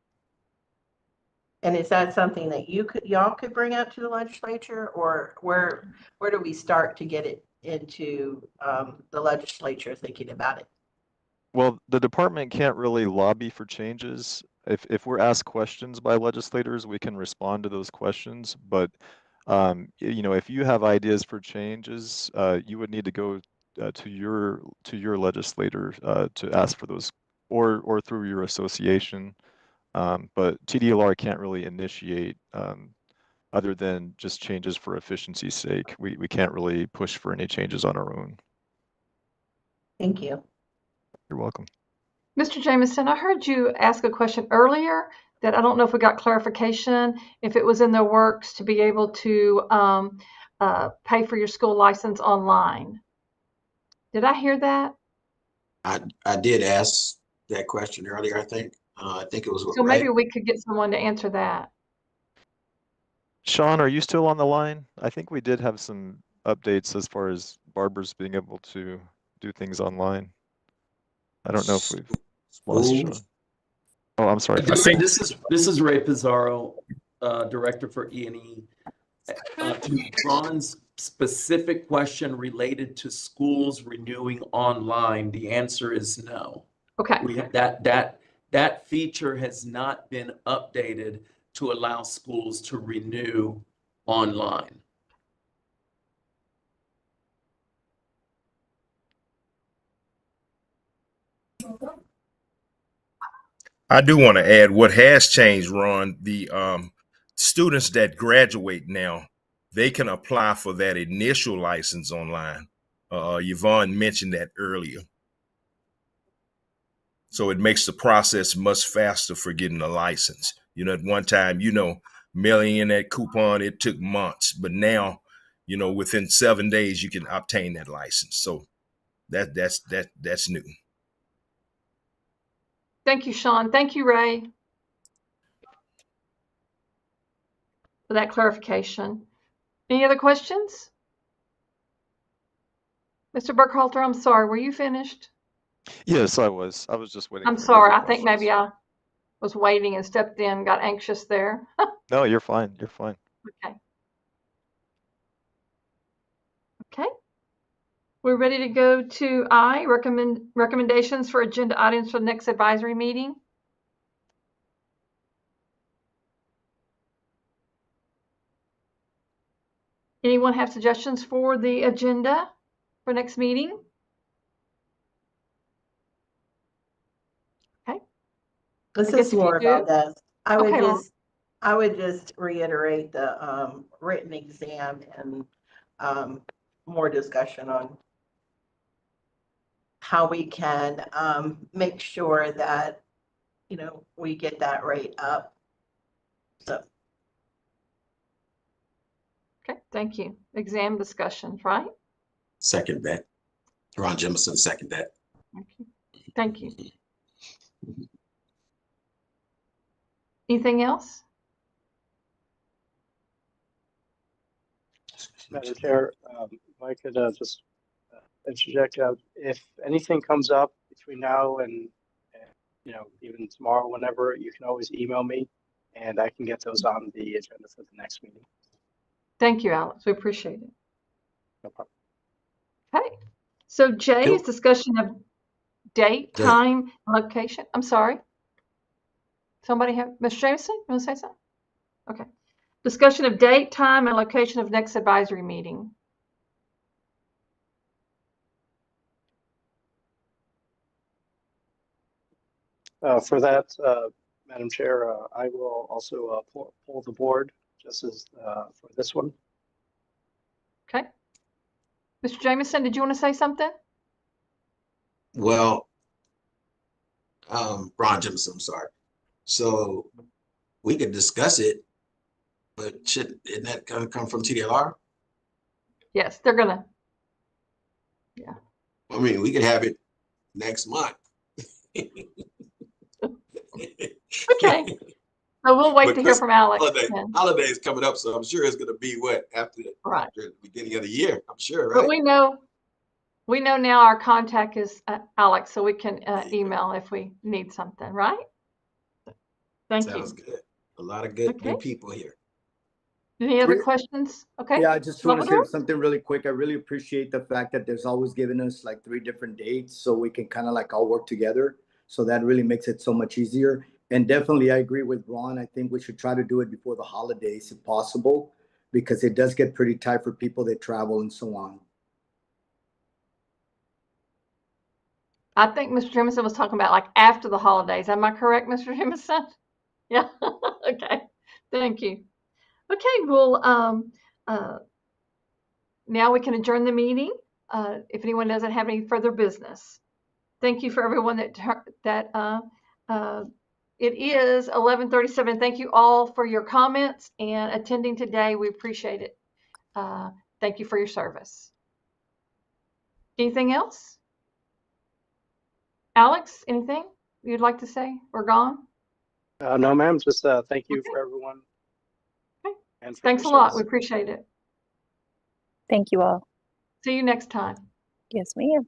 And is that something that y'all could bring up to the legislature, or where do we start to get it into the legislature thinking about it? Well, the department can't really lobby for changes. If we're asked questions by legislators, we can respond to those questions. But if you have ideas for changes, you would need to go to your legislator to ask for those, or through your association. But TDLR can't really initiate other than just changes for efficiency's sake. We can't really push for any changes on our own. Thank you. You're welcome. Mr. Jameson, I heard you ask a question earlier that I don't know if we got clarification, if it was in the works to be able to pay for your school license online. Did I hear that? I did ask that question earlier, I think. I think it was So Ray. maybe we could get someone to answer that. Sean, are you still on the line? I think we did have some updates as far as barbers being able to do things online. I don't know if we've lost Sean. Oh, I'm sorry. This is Ray Pizarro, Director for E&E. To Ron's specific question related to schools renewing online, the answer is no. Okay. We have that feature has not been updated to allow schools to renew online. I do want to add what has changed, Ron. The students that graduate now, they can apply for that initial license online. Yvonne mentioned that earlier. So it makes the process much faster for getting a license. At one time, mailing in that coupon, it took months, but now, within 7 days, you can obtain that license. So that's new. Thank you, Sean. Thank you, Ray, for that clarification. Any other questions? Mr. Burkhalter, I'm sorry, were you finished? Yes, I was. I was just waiting. I'm for sorry. further I think questions. maybe I was waiting and stepped in, got anxious there. No, you're fine. You're fine. Okay. Okay. We're ready to go to recommendations for agenda items for the next advisory meeting. Anyone have suggestions for the agenda for next meeting? Okay. This is Laura Valdez. I would Okay, Laura. just I would just reiterate the written exam and more discussion on how we can make sure that, you know, we get that rate up. So. Okay, thank you. Exam discussions, right? Second that. Ron Jemison, second that. Thank you. Anything else? Madam Chair, if I could just interject, if anything comes up between now and you know, even tomorrow, whenever, you can always email me and I can get those on the agenda for the next meeting. Thank you, Alex. We appreciate it. No problem. Okay. So J is discussion of date, Go ahead. time, and location. I'm sorry. Somebody have, Mr. Jameson, you want to say something? Okay. Discussion of date, time, and location of next advisory meeting. For that, Madam Chair, I will also poll the board just as for this one. Okay. Mr. Jameson, did you want to say something? Well, Ron Jemison, I'm sorry. So we could discuss it, but isn't that gonna come from TDLR? Yes, they're gonna. Yeah. I mean, we could have it next month. Okay. So we'll wait to hear from Alex. Holidays coming up, so I'm sure it's gonna be what after the beginning of the year. I'm sure, right? But we know now our contact is Alex, so we can email if we need something, right? Thank you. Sounds good. A lot of good people here. Any other questions? Okay. Yeah, I just want to Salvador? say something really quick. I really appreciate the fact that there's always given us like 3 different dates so we can kind of like all work together. So that really makes it so much easier. And definitely I agree with Ron. I think we should try to do it before the holidays if possible, because it does get pretty tight for people that travel and so on. I think Mr. Jameson was talking about like after the holidays. Am I correct, Mr. Jameson? Yeah. Okay. Thank you. Okay. Well, now we can adjourn the meeting if anyone doesn't have any further business. Thank you for everyone it is 11:37. Thank you all for your comments and attending today. We appreciate it. Thank you for your service. Anything else? Alex, anything you'd like to say? We're gone? No, ma'am. Just thank you for everyone. Okay. And for Thanks a your lot. service. We appreciate it. Thank you all. See you next time. Yes, ma'am.